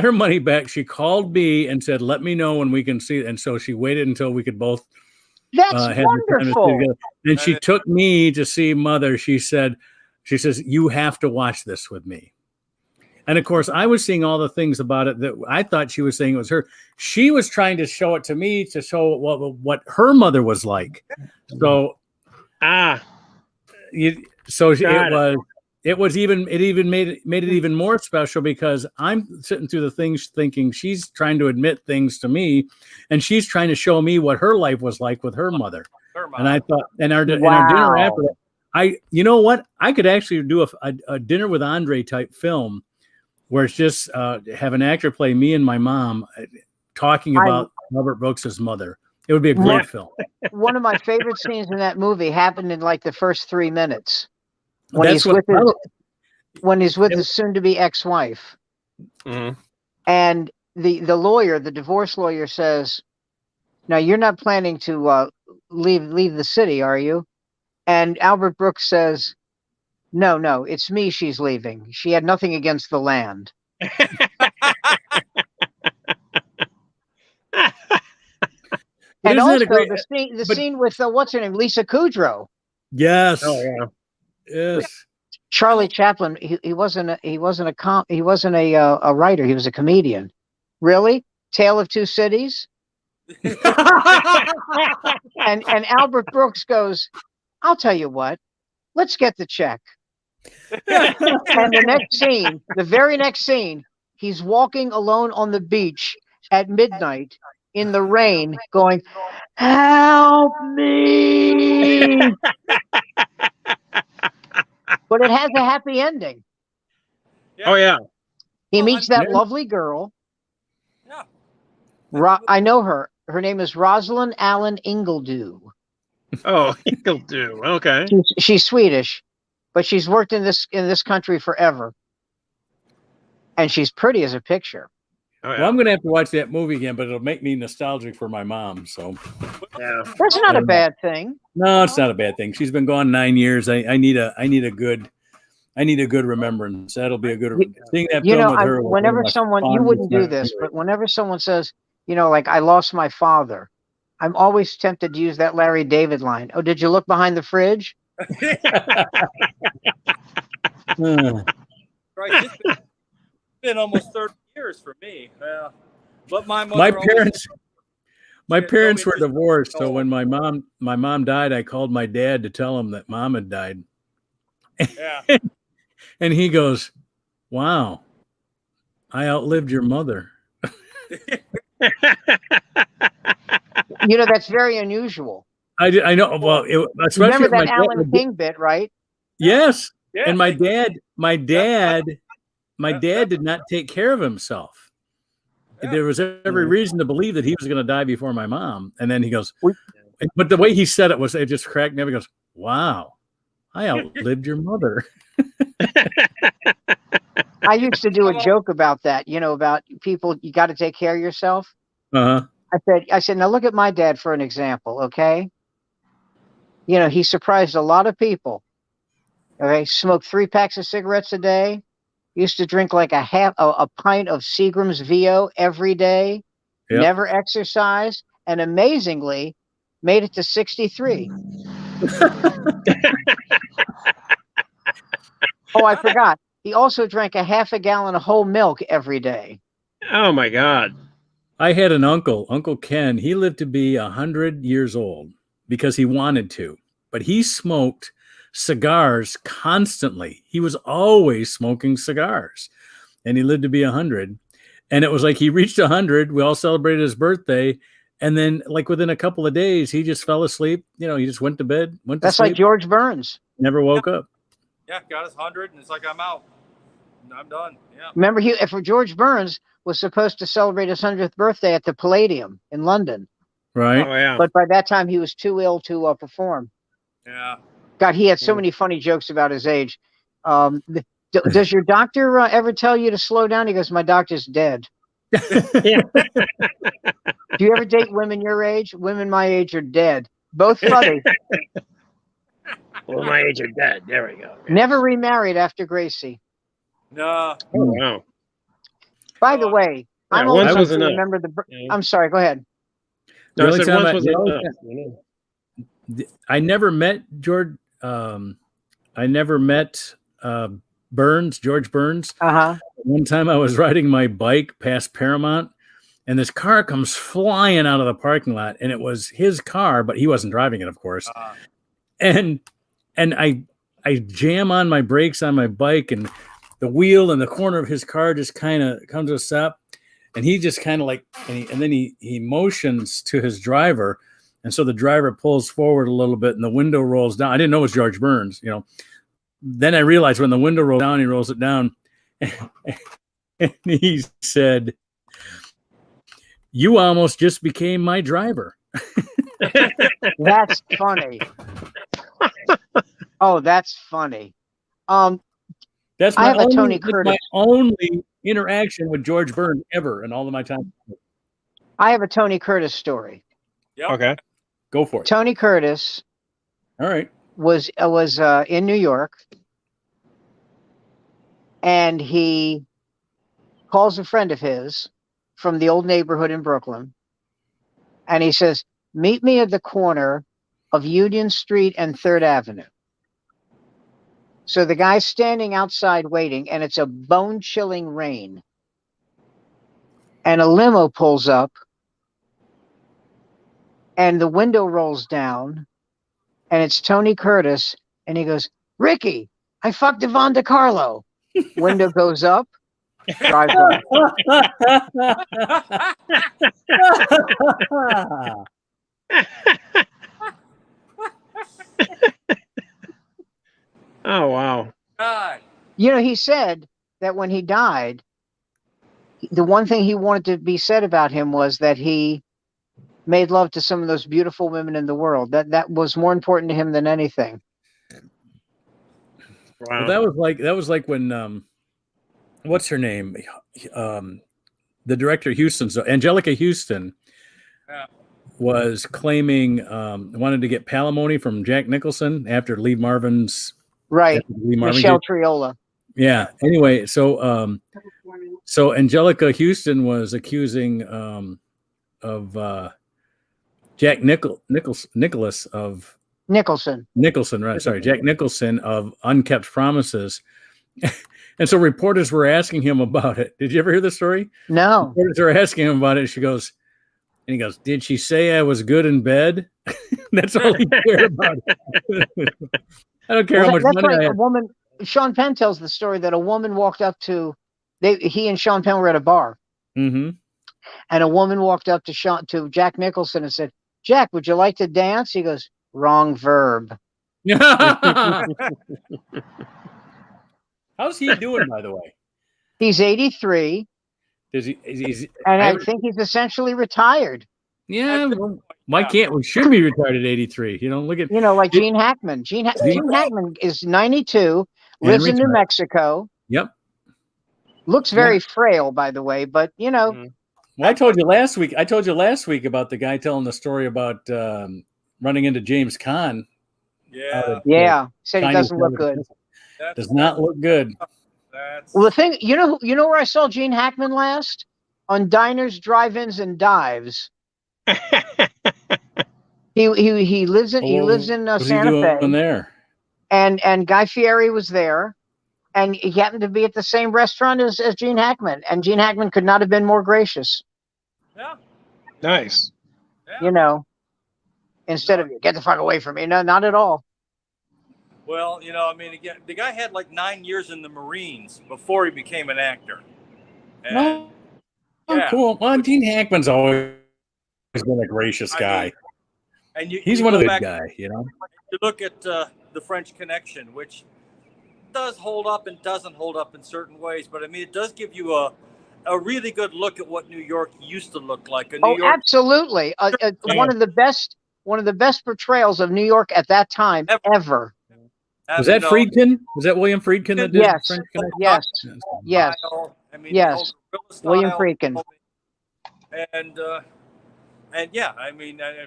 B: her money back. She called me and said, "Let me know when we can see it." And so she waited until we could both.
D: That's wonderful.
B: And she took me to see Mother. She says, "You have to watch this with me." And of course, I was seeing all the things about it that I thought she was saying it was her. She was trying to show it to me to show what her mother was like. So, it even made it even more special because I'm sitting through the things thinking she's trying to admit things to me, and she's trying to show me what her life was like with her mother. And I thought, and our dinner after that, you know what? I could actually do a dinner with Andre type film where it's just have an actor play me and my mom talking about Albert Brooks' mother. It would be a great
D: Mark,
B: film.
D: one of my favorite scenes in that movie happened in like the first 3 minutes when
B: That's
D: he's
B: what
D: when he's with his soon-to-be ex-wife,
A: Mhm.
D: and the lawyer, the divorce lawyer, says, "Now you're not planning to leave the city, are you?" And Albert Brooks says, "No, it's me. She's leaving. She had nothing against the land."
B: But
D: And
B: isn't
D: also
B: it a great?
D: the
B: but-
D: scene with what's her name, Lisa Kudrow.
B: Yes.
A: Oh yeah.
B: Yes.
D: Charlie Chaplin. He wasn't a writer. He was a comedian. Really? Tale of Two Cities. And Albert Brooks goes, "I'll tell you what. Let's get the check." And the very next scene, he's walking alone on the beach at midnight in the rain, going, "Help me!" But it has a happy ending.
A: Oh yeah.
D: He
E: Well,
D: meets
E: I-
D: that
B: Yeah.
D: lovely girl.
E: Yeah.
D: I know her. Her name is Rosalind Allen Ingledew.
A: Oh, he'll do. Okay.
D: She's Swedish, but she's worked in this country forever, and she's pretty as a picture.
A: Oh, yeah.
B: Well, I'm going to have to watch that movie again, but it'll make me nostalgic for my mom. So
A: Yeah.
D: That's not a bad thing.
B: no, it's not a bad thing. She's been gone 9 years. I need a good remembrance. That'll be a good seeing that
D: You
B: film
D: know,
B: with her. was one
D: whenever
B: of my
D: someone, you
B: fondest
D: wouldn't do
B: memories.
D: this, but whenever someone says, like, "I lost my father," I'm always tempted to use that Larry David line. "Oh, did you look behind the fridge?"
E: Right. It's been almost 30 years for me. Yeah. But my mother
B: my
E: always-
B: parents my
E: she had no
B: parents were
E: interest-
B: divorced, so
E: Oh.
B: when my mom died, I called my dad to tell him that mom had died,
E: Yeah.
B: and he goes, "Wow, I outlived your mother."
D: That's very unusual.
B: I know. Well, especially
D: Remember
B: if my
D: that
B: dad
D: Alan
B: would-
D: King bit, right?
B: Yes,
E: Yeah.
B: and my dad did not take care of himself.
E: Yeah.
B: There was every reason to believe that he was going to die before my mom. And then he goes,
D: We-
B: but the way he said it just cracked me up. He goes, "Wow, I outlived your mother."
D: I used to do a joke about that, about people, you got to take care of yourself.
B: Uh-huh.
D: I said, now look at my dad for an example, okay? He surprised a lot of people. Okay, smoked 3 packs of cigarettes a day. Used to drink like a pint of Seagram's VO every day.
B: Yep.
D: Never exercised, and amazingly, made it to 63. Oh, I forgot. He also drank a half a gallon of whole milk every day.
A: Oh my God.
B: I had an uncle, Uncle Ken. He lived to be 100 years old because he wanted to, but he smoked cigars constantly. He was always smoking cigars, and he lived to be 100. And it was like he reached 100. We all celebrated his birthday, and then like within a couple of days, he just fell asleep. He just went to bed, went to
D: That's
B: sleep,
D: like George Burns.
B: never woke up.
E: Yeah. Got his 100, and it's like, I'm out. I'm done. Yeah.
D: Remember, if George Burns was supposed to celebrate his 100th birthday at the Palladium in London,
B: Right?
A: Oh yeah.
D: but by that time he was too ill to perform.
E: Yeah.
D: God, he had so many funny jokes about his age. Does your doctor ever tell you to slow down? He goes, "My doctor's dead."
A: Yeah.
D: Do you ever date women your age? Women my age are dead. Both funny.
A: Well, my age are dead. There we go.
D: Never remarried after Gracie.
E: No.
A: Oh, wow.
D: By the way,
A: Yeah,
D: I'm old
A: once
D: enough
A: was
D: to
A: enough.
D: remember
A: Yeah.
D: I'm sorry. Go ahead.
A: No, I
B: only
A: said
B: time
A: once was
B: the only
A: enough.
B: time- I never met George. I never met George Burns. One time I was riding my bike past Paramount, and this car comes flying out of the parking lot, and it was his car, but he wasn't driving it, of course. And I jam on my brakes on my bike, and the wheel and the corner of his car just kind of comes to a stop, and he just kind of like, and then he motions to his driver, and so the driver pulls forward a little bit, and the window rolls down. I didn't know it was George Burns, Then I realized when the window rolls down, he rolls it down, and he said, "You almost just became my driver."
D: That's funny. Oh, that's funny.
B: That's
D: I
B: my
D: have a
B: only,
D: Tony
B: that's
D: Curtis.
B: my only interaction with George Byrne ever in all of my time.
D: I have a Tony Curtis story.
E: Yep.
A: Okay.
B: Go for it.
D: Tony Curtis
B: All right.
D: was in New York, and he calls a friend of his from the old neighborhood in Brooklyn, and he says, "Meet me at the corner of Union Street and 3rd Avenue." So the guy's standing outside waiting, and it's a bone-chilling rain. And a limo pulls up, and the window rolls down, and it's Tony Curtis, and he goes, "Ricky, I fucked Yvonne DiCarlo." Window goes up, drives off.
A: Oh wow.
E: God.
D: You know, he said that when he died, the one thing he wanted to be said about him was that he made love to some of those beautiful women in the world. That was more important to him than anything.
A: Wow.
B: Well, that was like when what's her name? The director Houston, so Angelica Houston
E: Yeah.
B: was claiming wanted to get palimony from Jack Nicholson after Lee Marvin's
D: Right.
B: after Lee Marvin
D: Michelle
B: did-
D: Triola.
B: Yeah. Anyway, so Angelica Houston was accusing of Jack Nicholas of
D: Nicholson.
B: right? Sorry, Jack Nicholson of unkept promises. And so reporters were asking him about it. Did you ever hear the story?
D: No.
B: Reporters were asking him about it. He goes, "Did she say I was good in bed?" That's all he cared about. I don't care how much
D: That's
B: money
D: right.
B: I
D: A
B: have.
D: woman. Sean Penn tells the story that a woman walked up to. He and Sean Penn were at a bar,
B: Mm-hmm.
D: and a woman walked up to Jack Nicholson and said, "Jack, would you like to dance?" He goes, "Wrong verb."
B: How's he doing, by the way?
D: He's 83,
B: Does he's
D: and I think he's essentially retired.
B: yeah. Well, why can't we should be retired at 83? Look at
D: You know, like Gene Hackman. Gene Hackman is 92, lives in New
B: retired.
D: Mexico.
B: Yep.
D: Looks very frail, by the way, but you know.
B: Well, I told you last week about the guy telling the story about running into James Caan.
E: Yeah.
D: Said he doesn't look good.
B: Does not look good.
D: Well, the thing, you know where I saw Gene Hackman last? On Diners, Drive-ins, and Dives. He lives in
B: What's he
D: Santa
B: doing
D: Fe,
B: there?
D: and Guy Fieri was there, and he happened to be at the same restaurant as Gene Hackman, and Gene Hackman could not have been more gracious.
E: Yeah.
A: Nice.
E: Yeah.
D: You know, instead of "get the fuck away from me," no, not at all.
E: Well, again, the guy had like 9 years in the Marines before he became an actor. And,
B: Cool. Well, Gene Hackman's always been a gracious guy.
E: And
B: He's one of the good guys,
E: You look at The French Connection, which does hold up and doesn't hold up in certain ways, but it does give you a really good look at what New York used to look like.
D: Absolutely. One of the best portrayals of New York at that time ever.
B: Was that Friedkin? Was that William Friedkin that did
D: Yes.
B: French Connection?
D: Yes. Yes. William Friedkin.
E: And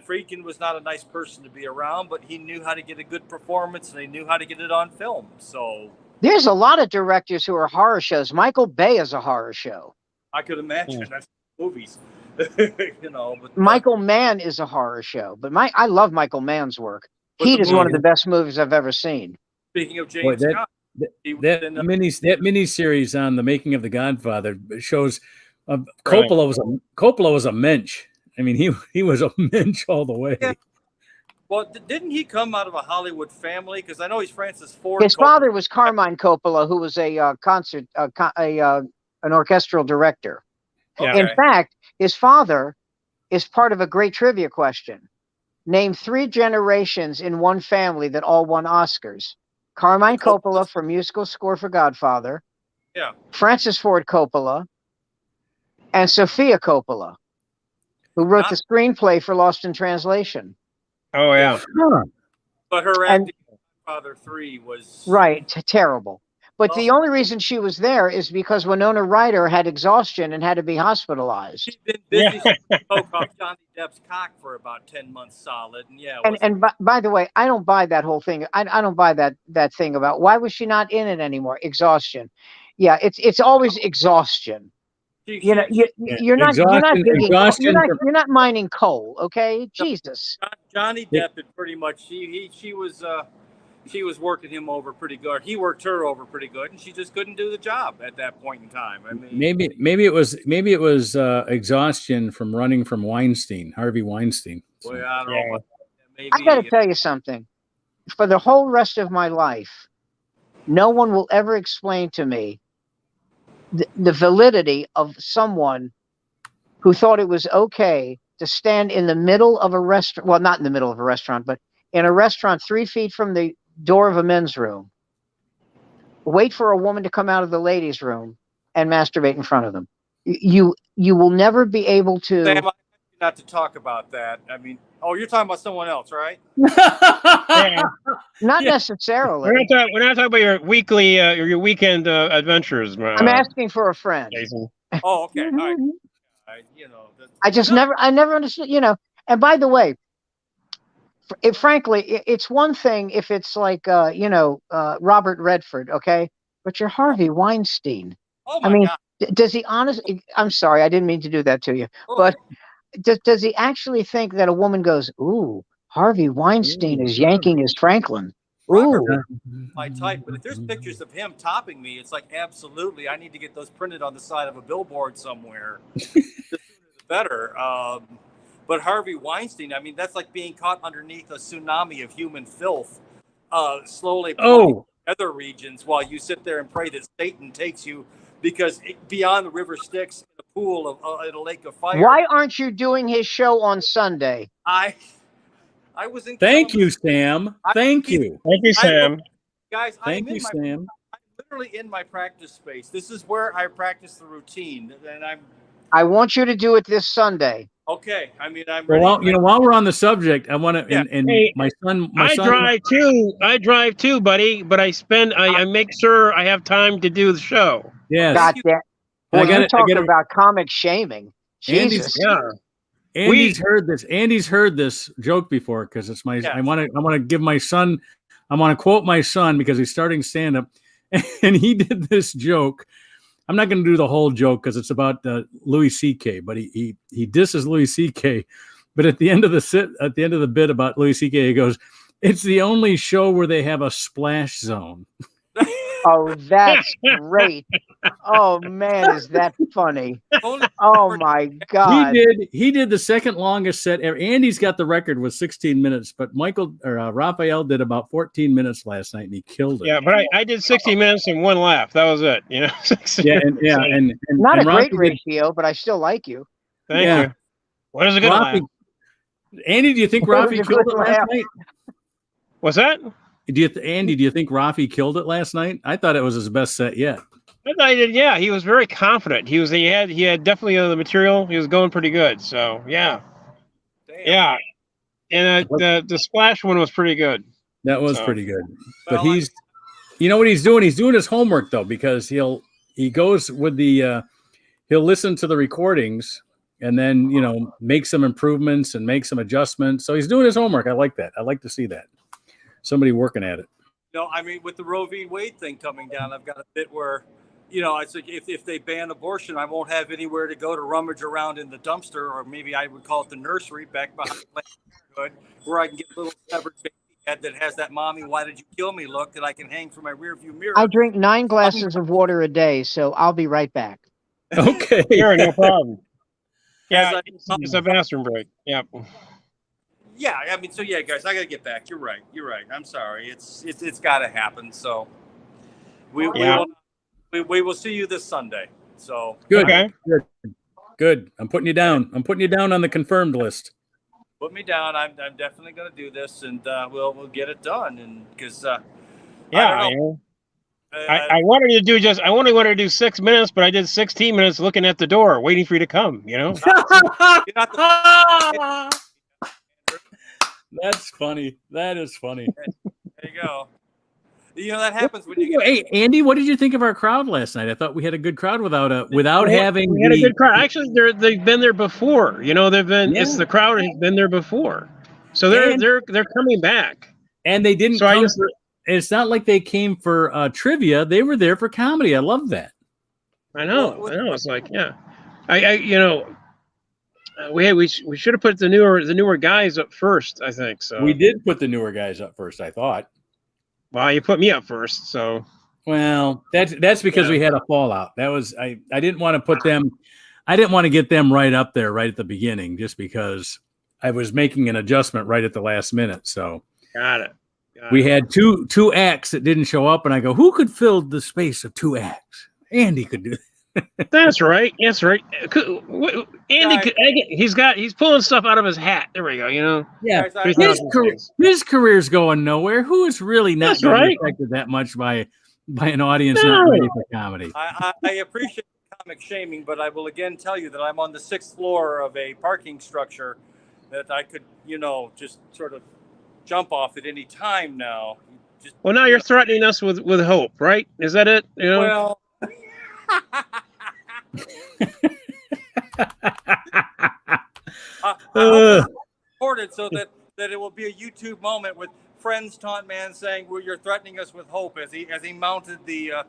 E: Friedkin was not a nice person to be around, but he knew how to get a good performance and he knew how to get it on film. So
D: there's a lot of directors who are horror shows. Michael Bay is a horror show.
E: I could imagine that's movies. But
D: Michael Mann is a horror show, but I love Michael Mann's work. Heat is one of the best movies I've ever seen.
E: Speaking of James Scott,
B: that mini series on the making of The Godfather shows Coppola was a mensch. I mean, he was a mensch all the way. Yeah.
E: Well, didn't he come out of a Hollywood family? Because I know he's Francis Ford.
D: His father was Carmine Coppola, who was an orchestral director.
E: Okay.
D: In fact, his father is part of a great trivia question. Name 3 generations in one family that all won Oscars. Carmine Coppola for musical score for Godfather.
E: Yeah.
D: Francis Ford Coppola. And Sofia Coppola. who wrote
E: Not-
D: the screenplay for Lost in Translation.
A: Oh yeah.
B: Huh.
E: But her
D: And-
E: acting in Father 3 was
D: Right, terrible. But the
E: Well-
D: only reason she was there is because Winona Ryder had exhaustion and had to be hospitalized.
E: she'd been busy
A: Yeah.
E: poke off Johnny Depp's cock for about 10 months solid, and yeah, it
D: And
E: was,
D: and by the way, I don't buy that whole thing. I don't buy that thing about why was she not in it anymore? Exhaustion. Yeah, it's always exhaustion.
E: she,
D: You know,
E: she-
D: you're not digging,
B: exhaustion
D: you're not mining coal, okay? Jesus.
E: Johnny Depp had pretty much she was working him over pretty good. He worked her over pretty good, and she just couldn't do the job at that point in time. I mean,
B: Maybe it was exhaustion from running from Weinstein, Harvey Weinstein.
E: well, I don't know. About that.
D: I got to
E: Maybe
D: tell you something. For the whole rest of my life, no one will ever explain to me the validity of someone who thought it was okay to stand in the middle of a restaurant. Well, not in the middle of a restaurant, but in a restaurant 3 feet from the door of a men's room, wait for a woman to come out of the ladies' room and masturbate in front of them. You will never be able to.
E: Sam, I asked you not to talk about that. I mean, oh, you're talking about someone else, right?
A: Yeah.
D: Not
B: Yeah.
D: necessarily.
A: We're not talking about your weekly or your weekend adventures.
D: I'm asking for a friend.
A: Jason.
E: Oh, okay. All right. You know,
D: I never understood, and by the way, frankly, it's one thing if it's like, Robert Redford, okay? But you're Harvey Weinstein.
E: oh
D: I
E: my
D: mean,
E: God.
D: does he honestly, I'm sorry, I didn't mean to do that to you,
E: Oh,
D: but does he actually think that a woman goes, ooh, Harvey Weinstein is yanking his Franklin? Ooh.
E: Robert my type, but if there's pictures of him topping me, it's like absolutely, I need to get those printed on the side of a billboard somewhere. The sooner the better. But Harvey Weinstein, I mean, that's like being caught underneath a tsunami of human filth, slowly
B: Oh,
E: other regions while you sit there and pray that Satan takes you, because beyond the river Styx, in a pool of in a lake of fire.
D: Why aren't you doing his show on Sunday?
E: I was in.
B: thank you, Sam. Thank you.
A: Thank you, Sam.
E: Guys.
B: Thank you, Sam.
E: I'm literally in my practice space. This is where I practice the routine, and
D: I want you to do it this Sunday.
E: okay. I mean, I'm ready.
B: Well, while we're on the subject, I want to,
E: Yeah.
B: and
A: Hey,
B: my son,
A: I drive too, buddy, but I make sure I have time to do the show.
B: yes,
D: God damn. Boy,
B: I got
D: you're
B: it.
D: talking about comic shaming. Jesus.
A: Yeah.
B: Andy's heard this. Andy's heard this joke before because it's my.
E: Yes.
B: I want to give my son. I want to quote my son because he's starting stand up, and he did this joke. I'm not going to do the whole joke because it's about Louis C.K. But he disses Louis C.K. But at the end of the bit about Louis C.K., he goes, "It's the only show where they have a splash zone."
D: Oh, that's great. Oh, man, is that funny. Oh, my God.
B: He did the second longest set ever. Andy's got the record with 16 minutes, but Raphael did about 14 minutes last night, and he killed it.
A: Yeah, but I did 60 minutes and one laugh. That was it.
B: And
D: Not a great
B: Rafi
D: ratio, but I still like you.
A: Thank
B: Yeah.
A: you. What is a good laugh?
B: Andy, do you think
D: What was
B: Rafi
D: a
B: killed
D: good
B: it last
D: laugh?
B: night?
A: What's that?
B: Andy, do you think Rafi killed it last night? I thought it was his best set yet.
A: I thought he did. Yeah, he was very confident. He had definitely the material. He was going pretty good. So yeah,
E: Damn.
A: yeah. And the splash one was pretty good.
B: That was
A: So.
B: pretty good. But
E: Well,
B: you know what he's doing? He's doing his homework though, because he goes with he'll listen to the recordings and then make some improvements and make some adjustments. So he's doing his homework. I like that. I like to see that. Somebody working at it.
E: No, I mean, with the Roe v. Wade thing coming down, I've got a bit where, it's like if they ban abortion, I won't have anywhere to go to rummage around in the dumpster, or maybe I would call it the nursery back behind Planned Parenthood, where I can get a little severed baby head that has that "mommy, why did you kill me" look that I can hang from my rearview mirror.
D: I drink 9 glasses of water a day, so I'll be right back.
B: Okay.
A: Sure, no problem. Yeah,
E: As I-
A: it's a bathroom break. Yeah.
E: Yeah, I mean, so yeah, guys, I gotta get back. You're right. I'm sorry. It's got to happen. So we will see you this Sunday. So
B: Good.
A: Okay.
B: Good. I'm putting you down. I'm putting you down on the confirmed list.
E: put me down. I'm definitely gonna do this, and we'll get it done. And because
A: Yeah. I wanted to do I only wanted to do 6 minutes, but I did 16 minutes looking at the door, waiting for you to come. You know.
E: You're not the-
B: That's funny. That is funny.
E: There you go. You know that happens when you get.
B: Hey, Andy, what did you think of our crowd last night? I thought we had a good crowd without having.
A: We had a good crowd. Actually, they've been there before. You know, they've been.
B: Yeah.
A: It's the crowd has been there before, so they're coming back.
B: And they didn't
A: So
B: come for. It's not like they came for trivia. They were there for comedy. I love that.
A: I know. It's like, yeah, I you know, we should have put the newer guys up first. I think so.
B: We did put the newer guys up first. I thought.
A: Well, you put me up first, so.
B: Well, that's because we had a fallout. That was I didn't want to put them. I didn't want to get them right up there right at the beginning, just because I was making an adjustment right at the last minute. So
A: Got it.
B: We had two acts that didn't show up, and I go, who could fill the space of 2 acts? Andy could do it.
A: That's right. That's right. Andy, he's pulling stuff out of his hat. There we go. You know.
B: Yeah,
E: Guys,
B: his career's going nowhere. Who is really not
A: That's
B: going to
A: right.
B: be affected that much by an audience not ready for comedy?
E: I appreciate comic shaming, but I will again tell you that I'm on the 6th floor of a parking structure that I could, just sort of jump off at any time now.
A: Well, now you're threatening us with hope, right? Is that it? You know.
E: Well. I recorded so that it will be a YouTube moment with Friends Taunt Man saying, "Well, you're threatening us with hope," as he mounted the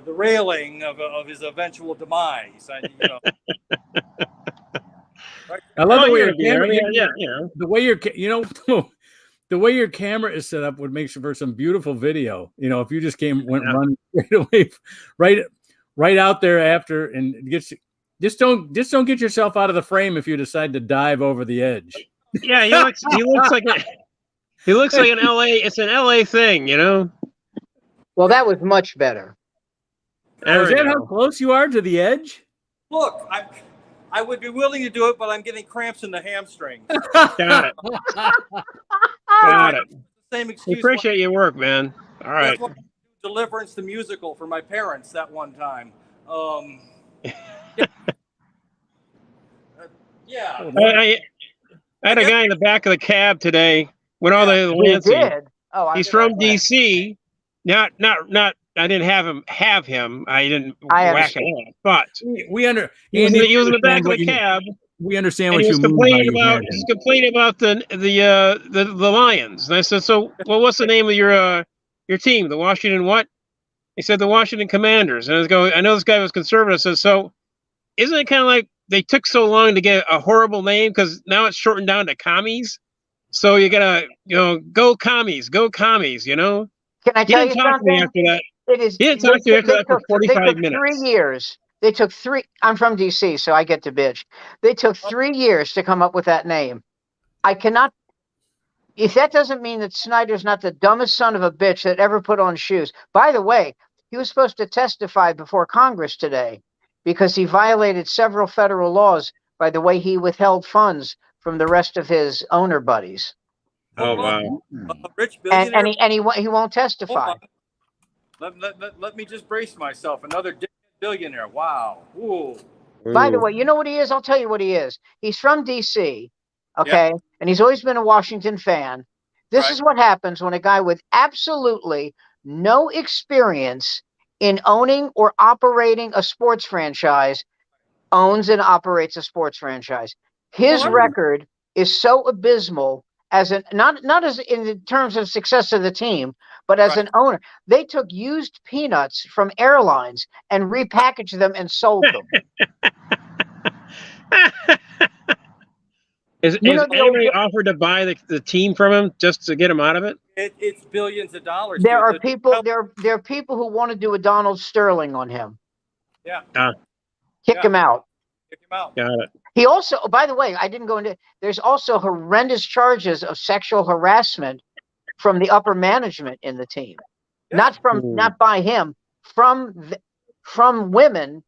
E: railing of his eventual demise. Right?
B: I love the way your
A: camera.
B: camera. The way the way your camera is set up would make for some beautiful video. If you just went run straight away, right out there after, and just don't get yourself out of the frame if you decide to dive over the edge.
A: Yeah, he looks like an LA. It's an LA thing,
D: Well, that was much better.
B: Is that how close you are to the edge?
E: Look, I would be willing to do it, but I'm getting cramps in the hamstrings.
A: Got it. Got it.
E: Same excuse.
A: We appreciate your work, man. All right.
E: Deliverance the musical for my parents that one time. Yeah.
A: I had a guy in the back of the cab today when all the Lansing. He's from DC. Not. I didn't have him. I didn't whack it off. But
B: he
A: was in the back of the cab.
B: We understand what
A: you
B: mean.
A: He's complaining about the Lions. And I said, so what's the name of your team? The Washington what? He said the Washington Commanders. And I know this guy was conservative. I said, so isn't it kind of like they took so long to get a horrible name because now it's shortened down to commies? So you gotta go commies.
D: Can I tell you something?
A: After that.
D: He
A: didn't talk to me after that for 45 minutes.
D: 3 years. They took 3. I'm from DC, so I get to bitch. They took 3 years to come up with that name. I cannot. If that doesn't mean that Snyder's not the dumbest son of a bitch that ever put on shoes. By the way, he was supposed to testify before Congress today because he violated several federal laws by the way he withheld funds from the rest of his owner buddies.
A: Oh wow!
E: Rich billionaire.
D: And he won't testify.
E: Let me just brace myself. Another billionaire. Wow. Ooh.
D: By the way, you know what he is? I'll tell you what he is. He's from D.C., okay? Yep. And he's always been a Washington fan. This is what happens when a guy with absolutely no experience in owning or operating a sports franchise owns and operates a sports franchise. His record is so abysmal as not as in terms of success of the team, but as an owner. They took used peanuts from airlines and repackaged them and sold them.
A: Is anybody offered to buy the team from him just to get him out of it?
E: It's billions of dollars.
D: There are people who want to do a Donald Sterling on him.
E: Yeah.
D: Kick him out.
E: Kick him out.
A: Got it.
D: He also, by the way, I didn't go into. There's also horrendous charges of sexual harassment from the upper management in the team, not by him, from women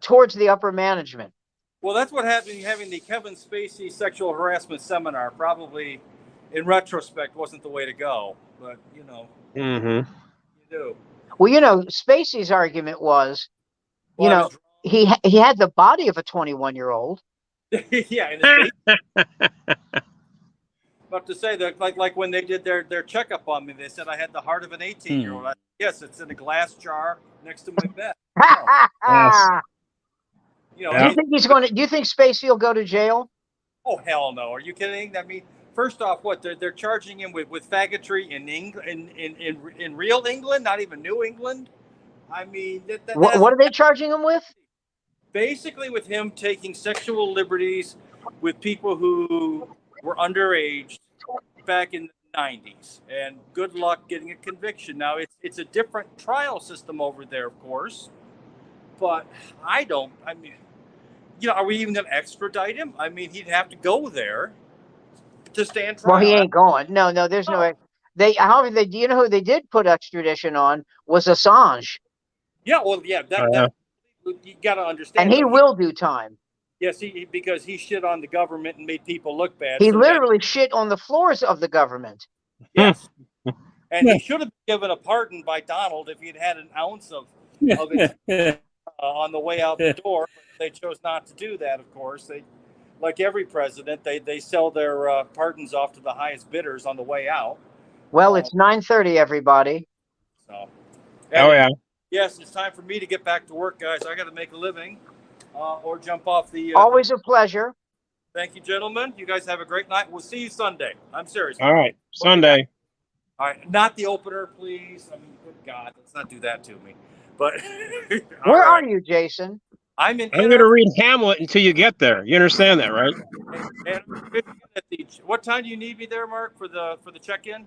D: towards the upper management.
E: Well, that's what happened having the Kevin Spacey sexual harassment seminar. Probably, in retrospect, wasn't the way to go. But you do.
D: Well, Spacey's argument was,
E: Well,
D: he had the body of a 21-year-old.
E: Yeah, in his basement. About to say that, like when they did their checkup on me, they said I had the heart of an 18-year-old. Yes, it's in a glass jar next to my bed.
A: Yes.
D: Do you think do you think Spacey will go to jail?
E: Oh hell no! Are you kidding? I mean, first off, what they're charging him with faggotry in England, in real England, not even New England. I mean,
D: What are they charging him with?
E: Basically, with him taking sexual liberties with people who were underage back in the 90s, and good luck getting a conviction. Now it's a different trial system over there, of course, but I mean, are we even going to extradite him? I mean, he'd have to go there to stand trial.
D: Well, he ain't going. No, there's no. However, you know who they did put extradition on was Assange.
E: Yeah, well, yeah, that you got to understand.
D: And he will do time.
E: Yes, because he shit on the government and made people look bad.
D: He literally shit on the floors of the government.
E: Yes. And he should have been given a pardon by Donald if he'd had an ounce of it on the way out the door. But they chose not to do that, of course. They, like every president, they sell their pardons off to the highest bidders on the way out.
D: Well, it's 9:30, everybody.
E: So,
A: yeah.
E: Yes, it's time for me to get back to work, guys. I got to make a living or jump off the...
D: Always a pleasure.
E: Thank you, gentlemen. You guys have a great night. We'll see you Sunday. I'm serious.
A: All right. Sunday.
E: All right. Not the opener, please. I mean, good God. Let's not do that to me. But
D: where are you, Jason?
E: I'm
A: going to read Hamlet until you get there. You understand that, right?
E: What time do you need me there, Mark, for the check-in?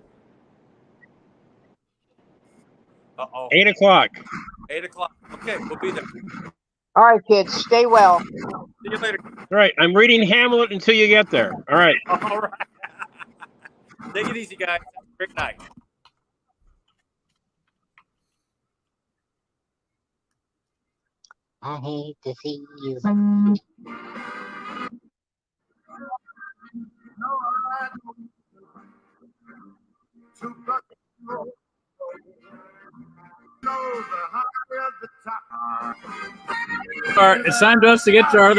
A: 8 o'clock.
E: 8 o'clock. Okay, we'll be there.
D: All right, kids. Stay well.
E: See you later.
A: All right. I'm reading Hamlet until you get there. All right.
E: All right. Take it easy, guys. Great night.
D: I hate to see you.
B: All right, it's time for us to get to our